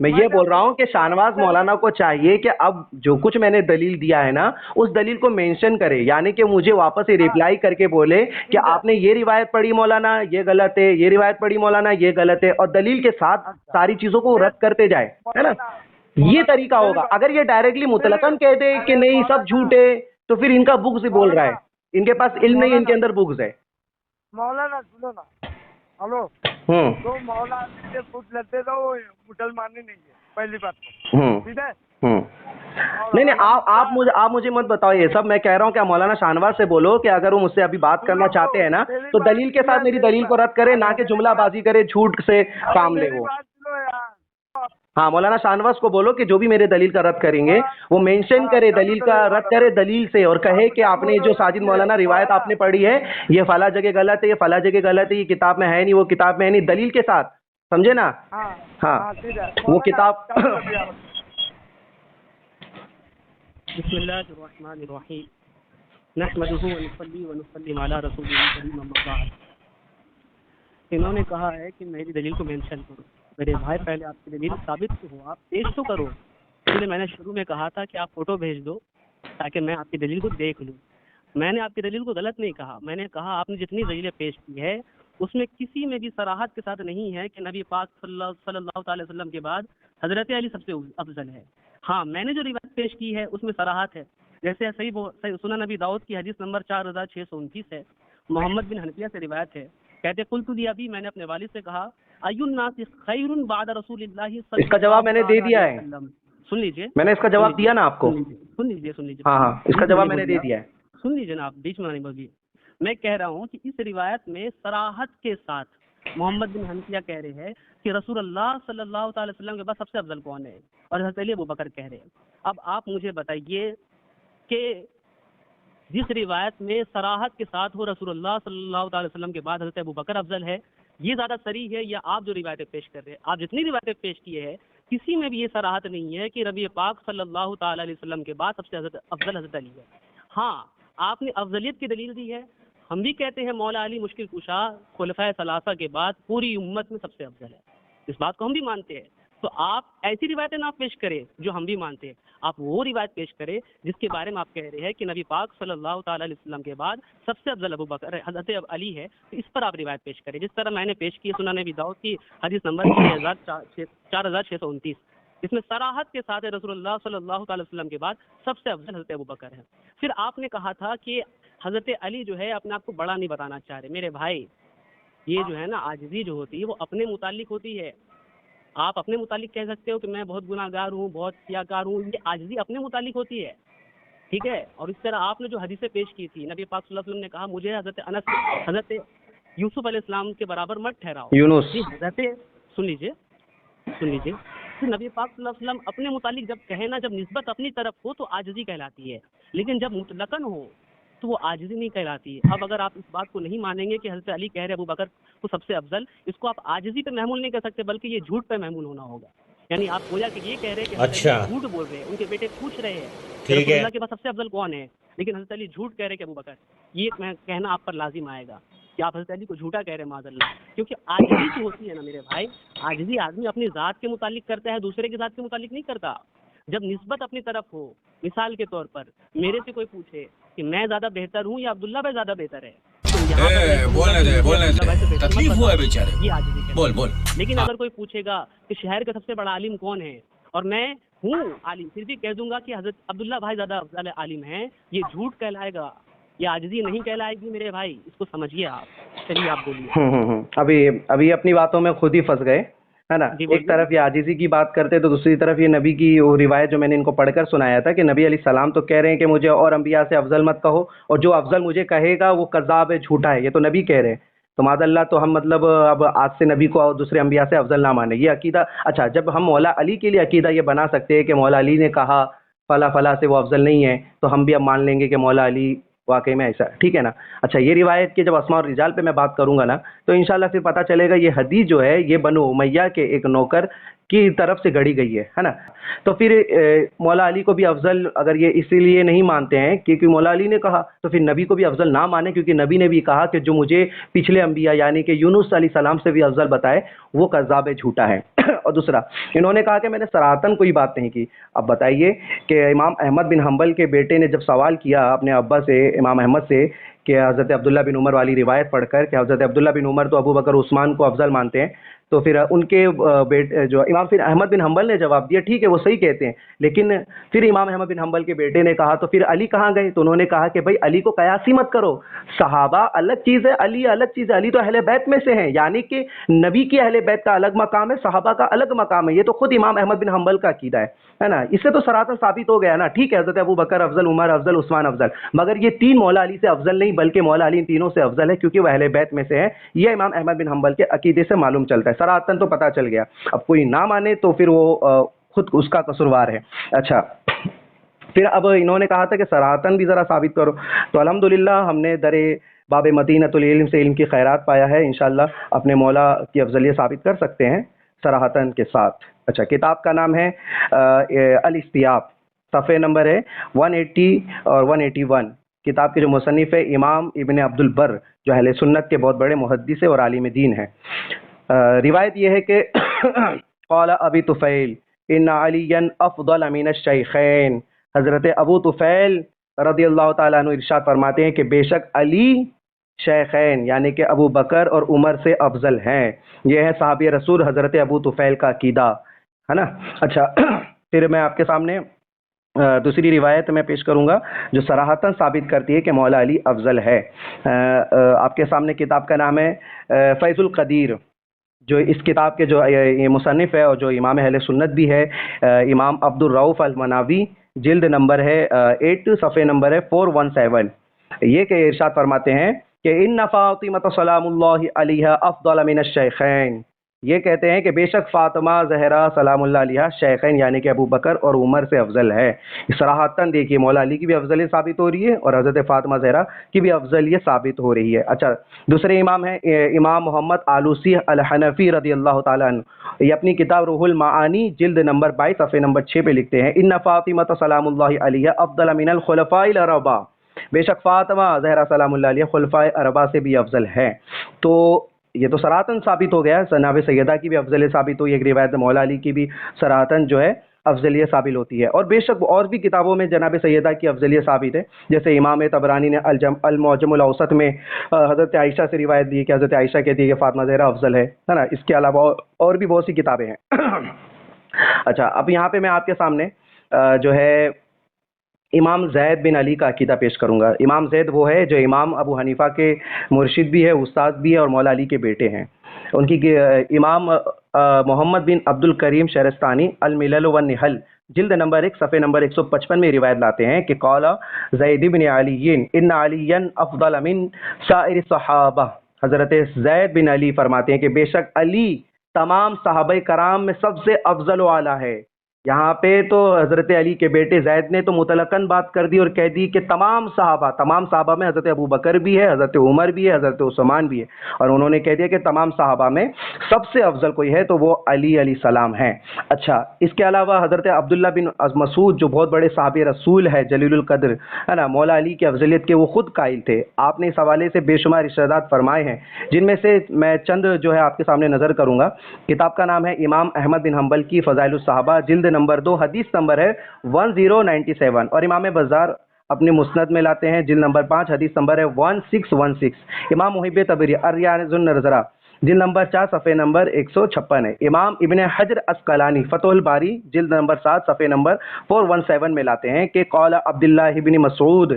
میں یہ بول رہا ہوں کہ شاہنواز مولانا کو چاہیے کہ اب جو کچھ میں نے دلیل دیا ہے نا, اس دلیل کو مینشن کرے, یعنی کہ مجھے واپس ریپلائی کر کے بولے کہ آپ نے یہ روایت پڑھی مولانا, یہ غلط ہے, یہ روایت پڑھی مولانا, یہ غلط ہے, اور دلیل کے ساتھ ساری چیزوں کو رد کرتے جائے, ہے نا. یہ طریقہ ہوگا. اگر یہ ڈائریکٹلی مطلقاً کہہ دے کہ نہیں سب جھوٹے, تو پھر ان کا بغض بول رہا ہے, ان کے پاس علم نہیں, ان کے اندر بغض ہے. مولانا سنو نا, ہلو, تو مولا علی سے پوچھ لیتے تو مسلمان ہی نہیں ہے, پہلی بات تو ٹھیک ہے. نہیں آپ مجھے مت بتاؤ یہ سب. میں کہہ رہا ہوں کہ مولانا شاہنواز سے بولو کہ اگر وہ مجھ سے ابھی بات کرنا چاہتے ہیں نا, تو دلیل کے ساتھ میری دلیل کو رد کرے, نہ کہ جملہ بازی کرے, جھوٹ سے کام لے. وہ ہاں مولانا شاہنواز کو بولو کہ جو بھی میرے دلیل کا رد کریں گے وہ مینشن کرے, دلیل کا رد کرے دلیل سے, اور کہے کہ آپ نے جو ساجد مولانا روایت آپ نے پڑھی ہے یہ فلاں جگہ غلط ہے, یہ فلاں جگہ غلط ہے, یہ کتاب میں ہے نہیں, وہ کتاب میں ہے نہیں, دلیل کے ساتھ, سمجھے نا. ہاں وہ کتاب. بسم اللہ الرحمن الرحیم, نحمده ونصلی ونسلم علی رسول کریم اما بعد. انہوں نے کہا ہے کہ میری دلیل کو مینشن کرو. میرے بھائی پہلے آپ کی دلیل ثابت تو ہو, آپ پیش تو کرو. اس لیے میں نے شروع میں کہا تھا کہ آپ فوٹو بھیج دو تاکہ میں آپ کی دلیل کو دیکھ لوں. میں نے آپ کی دلیل کو غلط نہیں کہا, میں نے کہا آپ نے جتنی دلیلیں پیش کی ہے اس میں کسی میں بھی صراحت کے ساتھ نہیں ہے کہ نبی پاک صلی اللہ تعالی وسلم کے بعد حضرت علی سب سے افضل ہے. ہاں میں نے جو روایت پیش کی ہے اس میں صراحت ہے, جیسے صحیح سنن نبی داؤد کی حدیث نمبر 4629 ہے, محمد بن حنفیہ سے روایت ہے. کہتے قلت لی ابی, میں نے اپنے والد سے کہا, ای الناس خیر بعد رسول اللہ صلی اللہ علیہ وسلم. اس کا جواب میں نے دے دیا ہے, سن لیجیے, میں نے اس کا جواب دیا نا آپ کو. سن لیجیے. ہاں اس کا جواب میں نے دے دیا ہے. سن لیجیے نا آپ, بیچ میں نہیں بولیے. میں کہہ رہا ہوں کہ اس روایت میں صراحت کے ساتھ محمد بن حنفیہ کہہ رہے ہیں کہ رسول اللہ صلی اللہ تعالی وسلم کے بعد سب سے افضل کون ہے, اور حضرت علی ابوبکر کہہ رہے ہیں. اب آپ مجھے بتائیے کہ جس روایت میں صراحت کے ساتھ وہ رسول اللہ صلی اللہ تعالی وسلم کے بعد حضرت ابوبکر افضل ہے, یہ زیادہ صریح ہے, یا آپ جو روایتیں پیش کر رہے ہیں, آپ جتنی روایتیں پیش کیے ہیں کسی میں بھی یہ صراحت نہیں ہے کہ نبی پاک صلی اللہ تعالی علیہ وسلم کے بعد سب سے افضل حضرت علی ہے. ہاں آپ نے افضلیت کی دلیل دی ہے, ہم بھی کہتے ہیں مولا علی مشکل کشا خلفائے ثلاثہ کے بعد پوری امت میں سب سے افضل ہے, اس بات کو ہم بھی مانتے ہیں. تو آپ ایسی روایتیں نہ پیش کریں جو ہم بھی مانتے ہیں, آپ وہ روایت پیش کریں جس کے بارے میں آپ کہہ رہے ہیں کہ نبی پاک صلی اللہ تعالی علیہ وسلم کے بعد سب سے افضل ابوبکر حضرت علی ہے, تو اس پر آپ روایت پیش کریں جس طرح میں نے پیش کی سنن نبی داؤد کی حدیث نمبر 4629. اس میں صراحت کے ساتھ رسول اللہ صلی اللہ تعالی وسلم کے بعد سب سے افضل حضرت ابوبکر ہے. پھر آپ نے کہا تھا کہ حضرت علی جو ہے اپنے آپ کو بڑا نہیں بتانا چاہ رہے. میرے بھائی یہ جو ہے نا عاجزی جو ہوتی ہے وہ اپنے متعلق ہوتی ہے. آپ اپنے متعلق کہہ سکتے ہو کہ میں بہت گناہ گار ہوں, بہت سیاہ کار ہوں, یہ عاجزی اپنے متعلق ہوتی ہے, ٹھیک ہے. اور اس طرح آپ نے جو حدیثیں پیش کی تھی, نبی پاک صلی اللہ علیہ وسلم نے کہا مجھے حضرت یوسف علیہ السلام کے برابر مت ٹھہراؤ. جی حضرت سن لیجیے نبی پاک صلی اللہ علیہ وسلم اپنے متعلق جب کہے نا, جب نسبت اپنی طرف ہو تو عاجزی کہلاتی ہے, لیکن جب مطلقاً ہو تو وہ عاجزی نہیں کہلاتی. اب اگر آپ اس بات کو نہیں مانیں گے کہ حضرت علی کہہ رہے ابوبکر کو سب سے افضل, اس کو آپ عاجزی پہ محمول نہیں کر سکتے, بلکہ یہ جھوٹ پہ محمول ہونا ہوگا. یعنی آپ گویا کہ یہ کہہ رہے ہیں کہ حضرت علی جھوٹ بول رہے ہیں, ان کے بیٹے پوچھ رہے ہیں کہ رسول اللہ کے بعد سب سے افضل کون ہے, لیکن حضرت علی جھوٹ کہہ رہے کہ ابوبکر. یہ کہنا آپ پر لازم آئے گا کہ آپ حضرت علی کو جھوٹا کہہ رہے ہیں معاذ اللہ. کیونکہ عاجزی جو ہوتی ہے نا میرے بھائی, عاجزی آدمی اپنی ذات کے متعلق کرتا ہے, دوسرے کی ذات کے متعلق نہیں کرتا. جب نسبت اپنی طرف ہو، مثال کے طور پر میرے سے کوئی پوچھے کہ میں زیادہ بہتر ہوں یا عبداللہ بھائی زیادہ بہتر ہے، تو یہاں پر تکلیف ہوا ہے بیچارے، یہ عاجزی ہے۔ لیکن اگر کوئی پوچھے گا کہ شہر کا سب سے بڑا عالم کون ہے، اور میں ہوں عالم، پھر بھی کہہ دوں گا کہ حضرت عبداللہ بھائی زیادہ افضل عالم ہیں، یہ جھوٹ کہلائے گا، یہ عاجزی نہیں کہلائے گی میرے بھائی، اس کو سمجھیے آپ۔ چلیے آپ بولیے۔ ابھی اپنی باتوں میں خود ہی پھنس گئے ہے نا۔ ایک طرف یہ عاجزی کی بات کرتے تو دوسری طرف یہ نبی کی وہ روایت جو میں نے ان کو پڑھ کر سنایا تھا کہ نبی علیہ السلام تو کہہ رہے ہیں کہ مجھے اور انبیاء سے افضل مت کہو، اور جو افضل مجھے کہے گا وہ کذاب ہے، جھوٹا ہے، یہ تو نبی کہہ رہے ہیں۔ تو معاذ اللہ، تو ہم مطلب اب آج سے نبی کو اور دوسرے انبیاء سے افضل نہ مانیں، یہ عقیدہ۔ اچھا، جب ہم مولا علی کے لیے عقیدہ یہ بنا سکتے ہیں کہ مولا علی نے کہا فلاں فلاں سے وہ افضل نہیں ہے، تو ہم بھی اب مان لیں گے کہ مولا علی واقعی میں ایسا، ٹھیک ہے نا۔ اچھا، یہ روایت کے جب اسماء الرجال پہ میں بات کروں گا نا، تو انشاءاللہ پھر پتہ چلے گا یہ حدیث جو ہے یہ بنو امیہ کے ایک نوکر کی طرف سے گھڑی گئی ہے نا۔ تو پھر مولا علی کو بھی افضل اگر یہ اسی لیے نہیں مانتے ہیں کیونکہ مولا علی نے کہا، تو پھر نبی کو بھی افضل نہ مانے، کیونکہ نبی نے بھی کہا کہ جو مجھے پچھلے انبیاء یعنی کہ یونس علیہ السلام سے بھی افضل بتائے وہ کذاب جھوٹا ہے۔ اور دوسرا، انہوں نے کہا کہ میں نے صراحتاً کوئی بات نہیں کی۔ اب بتائیے کہ امام احمد بن حنبل کے بیٹے نے جب سوال کیا اپنے ابا سے، امام احمد سے، کہ حضرت عبداللہ بن عمر والی روایت پڑھ کر کہ حضرت عبداللہ بن عمر تو ابو بکر عثمان کو افضل مانتے ہیں، تو پھر ان کے بیٹے جو امام پھر احمد بن حنبل نے جواب دیا ٹھیک ہے وہ صحیح کہتے ہیں، لیکن پھر امام احمد بن حنبل کے بیٹے نے کہا تو پھر علی کہاں گئے؟ تو انہوں نے کہا کہ بھائی علی کو قیاسی مت کرو، صحابہ الگ چیز ہے، علی الگ چیز ہے، علی تو اہل بیت میں سے ہیں، یعنی کہ نبی کی اہل بیت کا الگ مقام ہے، صحابہ کا الگ مقام ہے، یہ تو خود امام احمد بن حنبل کا عقیدہ ہے نا۔ اس سے تو سراطن ثابت ہو گیا نا، ٹھیک ہے حضرت ابو بکر افضل، عمر افضل، عثمان افضل، مگر یہ تین مولا علی سے افضل نہیں بلکہ مولا علی ان تینوں سے افضل ہے کیونکہ وہ اہل بیت میں سے ہیں، یہ امام احمد بن حنبل کے عقیدے سے معلوم چلتا ہے، سراطن تو پتہ چل گیا۔ اب کوئی نہ مانے تو پھر وہ خود اس کا قصوروار ہے۔ اچھا، پھر اب انہوں نے کہا تھا کہ سراطن بھی ذرا ثابت کرو، تو الحمدللہ ہم نے در باب مدینۃ العلم سے علم کی خیرات پایا ہے، انشاءاللہ اپنے مولا کی افضلیت ثابت کر سکتے ہیں صراحتاً کے ساتھ۔ اچھا، کتاب کا نام ہے الاستیاب، صفحے نمبر ہے 180 اور 181۔ کتاب کے جو مصنف ہے امام ابن عبد البر، جو اہل سنت کے بہت بڑے محدث اور عالم دین ہیں۔ روایت یہ ہے کہ قال ابی طفیل ان علی افضل من الشیخین، حضرت ابو طفیل رضی اللہ تعالیٰ عنہ ارشاد فرماتے ہیں کہ بے شک علی شیخین یعنی کہ ابو بکر اور عمر سے افضل ہیں۔ یہ ہے صحابی رسول حضرت ابو طفیل کا عقیدہ ہے نا۔ اچھا، پھر میں آپ کے سامنے دوسری روایت میں پیش کروں گا جو صراحتاً ثابت کرتی ہے کہ مولا علی افضل ہے۔ آپ کے سامنے کتاب کا نام ہے فیض القدیر، جو اس کتاب کے جو یہ مصنف ہے اور جو امام اہل سنت بھی ہے امام عبد الرؤف المناوی، جلد نمبر ہے 8، صفحے نمبر ہے 417۔ یہ کہ ارشاد فرماتے ہیں کہ ان فاطمہ سلام اللہ علیہا افضل من الشیخین، یہ کہتے ہیں کہ بے شک فاطمہ زہرا سلام اللہ علیہ شیخین یعنی کہ ابو بکر اور عمر سے افضل ہے۔ صراحتاً دیکھیے مولا علی کی بھی افضلیت ثابت ہو رہی ہے اور حضرت فاطمہ زہرا کی بھی افضلیت ثابت ہو رہی ہے۔ اچھا، دوسرے امام ہیں امام محمد آلوسی الحنفی رضی اللہ تعالیٰ عنہ، یہ اپنی کتاب روح المعانی جلد نمبر 22 صفحے نمبر 6 پہ لکھتے ہیں ان فاطمہ سلام اللہ علیہ افضل من الخلفاء الاربعہ، بے شک فاطمہ زہرا سلام اللہ علیہ خلفائے اربعہ سے بھی افضل ہے۔ تو یہ تو صراحتاً ثابت ہو گیا، جناب سیدہ کی بھی افضلیت ثابت ہوئی، ایک روایت مولا علی کی بھی صراحتاً جو ہے افضلیت ثابت ہوتی ہے، اور بے شک اور بھی کتابوں میں جناب سیدہ کی افضلیت ثابت ہے، جیسے امام طبرانی نے المعجم الاوسط میں حضرت عائشہ سے روایت دی کہ حضرت عائشہ کہتی ہے کہ فاطمہ زہرا افضل ہے نا۔ اس کے علاوہ اور بھی بہت سی کتابیں ہیں۔ اچھا، اب یہاں پہ میں آپ کے سامنے جو ہے امام زید بن علی کا عقیدہ پیش کروں گا۔ امام زید وہ ہے جو امام ابو حنیفہ کے مرشد بھی ہے، استاد بھی ہے اور مولا علی کے بیٹے ہیں۔ ان کی امام محمد بن عبد الکریم شہرستانی الملل والنحل جلد نمبر 1 صفحے نمبر 155 میں روایت لاتے ہیں کہ قال زید بن علی ان علی افضل من سائر الصحابہ، حضرت زید بن علی فرماتے ہیں کہ بے شک علی تمام صحابہ کرام میں سب سے افضل و اعلیٰ ہے۔ یہاں پہ تو حضرت علی کے بیٹے زید نے تو مطلقاً بات کر دی اور کہہ دی کہ تمام صحابہ میں حضرت ابو بکر بھی ہے، حضرت عمر بھی ہے، حضرت عثمان بھی ہے، اور انہوں نے کہہ دیا کہ تمام صحابہ میں سب سے افضل کوئی ہے تو وہ علی علیہ السلام ہیں۔ اچھا، اس کے علاوہ حضرت عبداللہ بن مسعود جو بہت بڑے صحابی رسول ہے، جلیل القدر ہے نا، مولا علی کی افضلیت کے وہ خود قائل تھے۔ آپ نے اس حوالے سے بے شمار ارشادات فرمائے ہیں، جن میں سے میں چند جو ہے آپ کے سامنے نظر کروں گا۔ کتاب کا نام ہے امام احمد بن حنبل کی فضائل الصحابہ، جلد نمبر 2 حدیث نمبر ہے 1097 اور امام بزار اپنے مسند میں لاتے ہیں جلد نمبر 5 حدیث نمبر ہے 1616. امام محب تبری اریاض النظرہ جلد نمبر 4 صفحہ نمبر 156 ہے. امام ابن حجر اسقلانی فتح الباری جلد نمبر 7 صفحہ نمبر 417 میں لاتے ہیں کہ قال عبداللہ ابن مسعود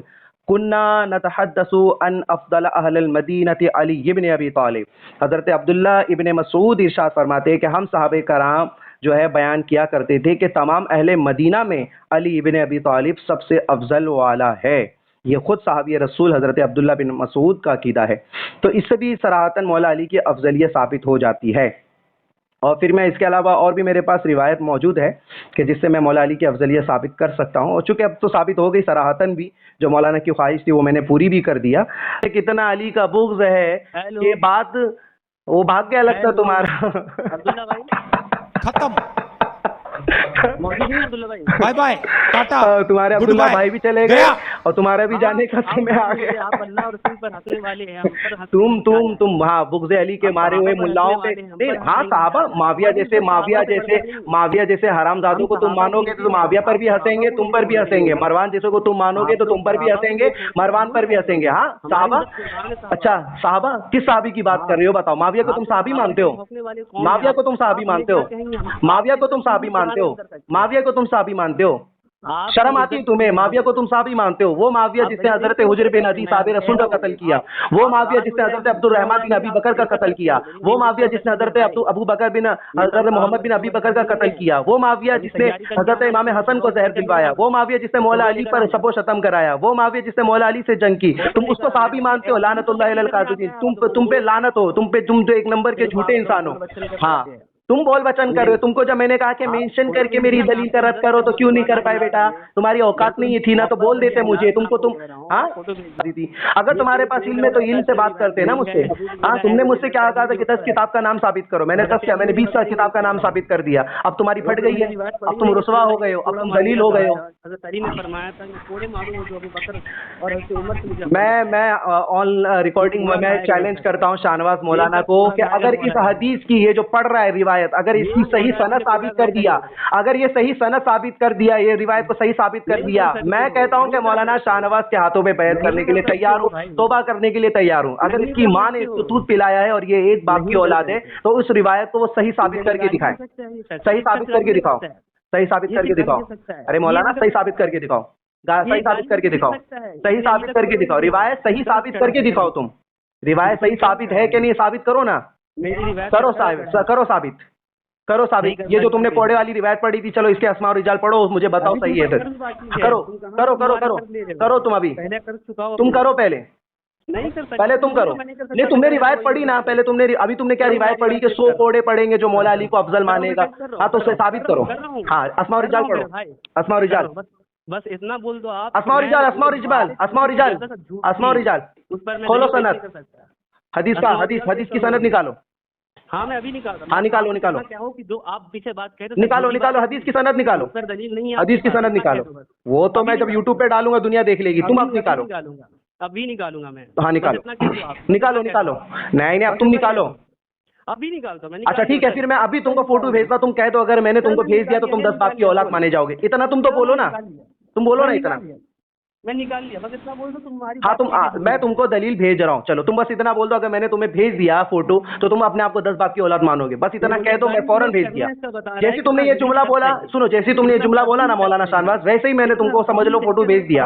کننا نتحدث عن افضل اہل المدینہ علی ابن ابی طالب. حضرت عبداللہ ابن مسعود ارشاد فرماتے ہیں کہ ہم صحابہ کرام جو ہے بیان کیا کرتے تھے کہ تمام اہل مدینہ میں علی ابن ابی طالب سب سے افضل والا ہے. یہ خود صحابی رسول حضرت عبداللہ بن مسعود کا عقیدہ ہے. تو اس سے بھی صراحتاً مولا علی کی افضلیت ثابت ہو جاتی ہے. اور پھر میں اس کے علاوہ اور بھی میرے پاس روایت موجود ہے کہ جس سے میں مولا علی کی افضلیت ثابت کر سکتا ہوں. اور چونکہ اب تو ثابت ہو گئی صراحتاً بھی، جو مولانا کی خواہش تھی وہ میں نے پوری بھی کر دیا. کتنا علی کا بغض ہے یہ بات وہ بھاگ گیا لگتا تمہارا. ختم. Bye bye tata. تمہارے عبداللہ بھائی بھی چلے گئے اور تمہارا بھی جانے کا سمے آ گیا. آپ اللہ اور رسول پر ہنسنے والے ہیں. تم ہاں بغض علی کے مارے ہوئے ملاؤں پہ. ہاں صحابہ معاویہ جیسے حرام زادوں کو تم مانو گے تو معاویہ پر بھی ہنسیں گے، تم پر بھی ہنسیں گے. مروان جیسے کو تم مانو گے تو تم پر بھی ہنسیں گے، مروان پر بھی ہنسیں گے. ہاں صحابہ. اچھا صحابہ کس صحابی کی بات کر رہے ہو بتاؤ؟ معاویہ کو تم صحابی مانتے ہو؟ معاویہ کو تم صحابی مانتے ہو؟ معاویہ کو تم صحابی مانتے ہو؟ معاویہ کو تم صحابی مانتے ہو؟ شرم آتی ہے تمہیں؟ معاویہ کو تم صحابی مانتے ہو؟ وہ معاویہ جس نے حضرت حجر بن ابی صحاب رسول کا قتل کیا، وہ معاویہ جس نے حضرت عبد الرحمن بن ابی بکر کا قتل کیا، وہ معاویہ جس نے حضرت ابو بکر بن حضرت محمد بن ابی بکر کا قتل کیا، وہ معاویہ جس نے حضرت امام حسن کو زہر دلوایا، وہ معاویہ جس نے مولا علی پر سب و شتم کرایا، وہ معاویہ جس نے مولا علی سے جنگ کی. تم اس کو صحابی مانتے ہو؟ لعنت اللہ علی القاذبین. تم پہ لعنت ہو، تم جو ایک نمبر کے جھوٹے انسان ہو. ہاں تم بول بچن کر رہے ہو. تم کو جب میں نے کہا کہ مینشن کر کے میری دلیل کا رد کرو تو کیوں نہیں کر پائے بیٹا؟ تمہاری اوقات نہیں تھی نا تو بول دیتے مجھے. تم ہاں اگر تمہارے پاس علم ہے تو علم سے بات کرتے نا مجھ سے. ہاں تم نے مجھ سے کیا کہا تھا کہ 10 کتاب کا نام ثابت کرو. میں نے 10 کیا، میں نے 20 کتاب کا نام ثابت کر دیا. اب تمہاری پھٹ گئی ہے، اب تم رسوا ہو گئے ہو، اب تم ذلیل ہو گئے ہو. میں آن ریکارڈنگ میں چیلنج کرتا ہوں شاہنواز مولانا کو کہ اگر اس حدیث کی یہ جو پڑھ رہا ہے روایت، اگر اس کی صحیح سند ثابت کر دیا، اگر یہ صحیح سند ثابت کر دیا، یہ روایت کو صحیح ثابت کر دیا، میں کہتا ہوں کہ مولانا شاہنواز کے ہاتھوں پہ بیعت کرنے کے لیے تیار ہوں، توبہ کرنے کے لیے تیار ہوں. اگر اس کی ماں نے اس کو دودھ پلایا ہے اور یہ ایک باپ کی اولاد ہے تو اس روایت کو وہ صحیح ثابت کر کے دکھائیں. صحیح ثابت کر کے دکھاؤ. صحیح ثابت کر کے دکھاؤ. ارے مولانا صحیح ثابت کر کے دکھاؤ. صحیح ثابت کر کے دکھاؤ. صحیح ثابت کر کے دکھاؤ. روایت صحیح ثابت کر کے دکھاؤ. تم روایت صحیح ثابت ہے کہ نہیں ثابت کرو نا. کرو ثابت. کرو ثابت. یہ جو تم نے کوڑے والی روایت پڑھی تھی، چلو اس کے اسماء و رجال پڑھو، مجھے بتاؤ صحیح ہے پھر. کرو کرو کرو کرو کرو. تم ابھی تم کرو پہلے تم کرو. نہیں تم نے روایت پڑھی نا پہلے. ابھی تم نے کیا روایت پڑھی کہ 100 کوڑے پڑھیں گے جو مولا علی کو افضل مانے گا. ہاں تو اسے ثابت کرو. ہاں اسماء و رجال پڑھو. اسماء و رجال بس اتنا بول دو آپ. اسماء و رجال اسماء و رجال اسماء و رجال اسماء و رجال کھولو سند. حدیث کی سند نکالو. ہاں میں ابھی نکالتا ہوں. ہاں نکالو. کیا ہو کہ جو آپ پیچھے بات کہہ رہے نکالو. حدیث کی سند نکالو. دلیل نہیں ہے. حدیث کی سند نکالو. وہ تو میں جب یوٹیوب پہ ڈالوں گا دنیا دیکھ لے گی. تم اب نکالو. ابھی نکالوں گا میں. ہاں نکالو. نکالو. نہیں اب تم نکالو. ابھی نکالتا ہوں. اچھا ٹھیک ہے پھر میں ابھی تم کو فوٹو بھیجتا. تم کہہ دو اگر میں نے تم کو بھیج دیا تو تم 10 باپ کی اولاد مانے جاؤ گے. اتنا تم تو بولو نا. تم بولو نا اتنا. میں نکال لیا. بس اتنا بول دو تمہاری. ہاں میں تم کو دلیل بھیج رہا ہوں. چلو تم بس اتنا بول دو اگر میں نے تمہیں بھیج دیا فوٹو تو تم اپنے آپ کو 10 باپ کی اولاد مانو گے. بس اتنا کہہ دو میں فوراً بھیج دیا. جیسے تم نے یہ جملہ بولا سنو، جیسے تم نے یہ جملہ بولا نا مولانا شاہنواز، ویسے ہی میں نے تم کو سمجھ لو فوٹو بھیج دیا.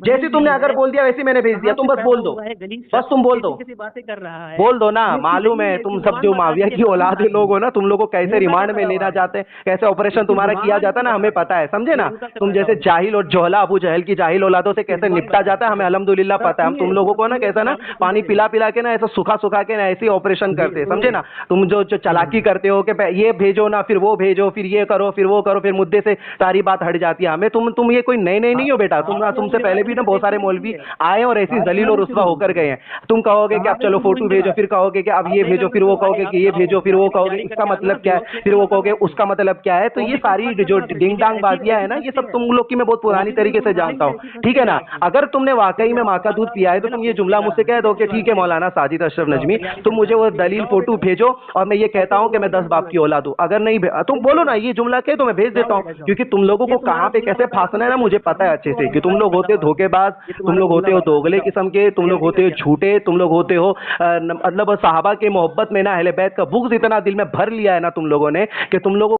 جیسے تم نے اگر بول دیا ویسے ہی میں نے بھیج دیا. تم بس بول دو. بس تم بول دو. بول دو نا. معلوم ہے تم سب جو معاویہ کی اولاد لوگ ہو نا، تم لوگ کو کیسے ریمانڈ میں لینا چاہتے ہیں، کیسے آپریشن تمہارا کیا جاتا ہے نا، ہمیں پتا ہے. سمجھے نا. تم جیسے جاہل اور جوہلا ابو جہل کی جاہل اولادوں سے کیسے نپٹا جاتا ہے ہمیں الحمدللہ پتا ہے. ہم تم لوگوں کو نا کیسا نا پانی پلا کے نا ایسا سکھا کے نا ایسے آپریشن کرتے. سمجھے نا. تم جو چالاکی کرتے ہو کہ یہ بھیجو نا پھر وہ بھیجو، پھر یہ کرو پھر وہ کرو، پھر مدے سے ساری بات ہٹ جاتی ہے. ہمیں تم یہ کوئی نئے نہیں ہو بیٹا. تم سے پہلے بھی نا بہت سارے مولوی آئے اور ایسی ذلیل اور رسوا ہو کر گئے ہیں. تم کہو گے کہ اب چلو فوٹو بھیجو، پھر کہو گے کہ اب یہ بھیجو، پھر وہ کہو گے کہ یہ بھیجو، پھر وہ کہو گے اس کا مطلب کیا ہے، پھر وہ کہو گے اس کا مطلب کیا ہے. تو یہ ساری جو ڈنگ ڈانگ بازیاں ہیں نا، یہ سب تم لوگ کی میں بہت پرانی طریقے سے جانتا ہوں. ٹھیک ٹھیک ہے نا. اگر تم نے واقعی میں ماں کا دودھ پیا ہے تو تم یہ جملہ مجھ سے کہہ دو کہ ٹھیک ہے مولانا ساجد اشرف نجمی تم مجھے وہ دلیل فوٹو بھیجو اور میں یہ کہتا ہوں کہ میں 10 باپ کی اولاد ہوں. اگر نہیں تم بولو نا یہ جملہ کہہ تو میں بھیج دیتا ہوں, کیونکہ تم لوگوں کو کہاں پہ کیسے پھانسنا ہے نا مجھے پتا ہے اچھے سے کہ تم لوگ ہوتے دھوکے باز, تم لوگ ہوتے ہو دوغلے قسم کے, تم لوگ ہوتے ہو جھوٹے, تم لوگ ہوتے ہو مطلب صحابہ کے محبت میں نا اہل بیت کا بغض اتنا دل میں بھر لیا ہے نا تم لوگوں نے کہ تم لوگوں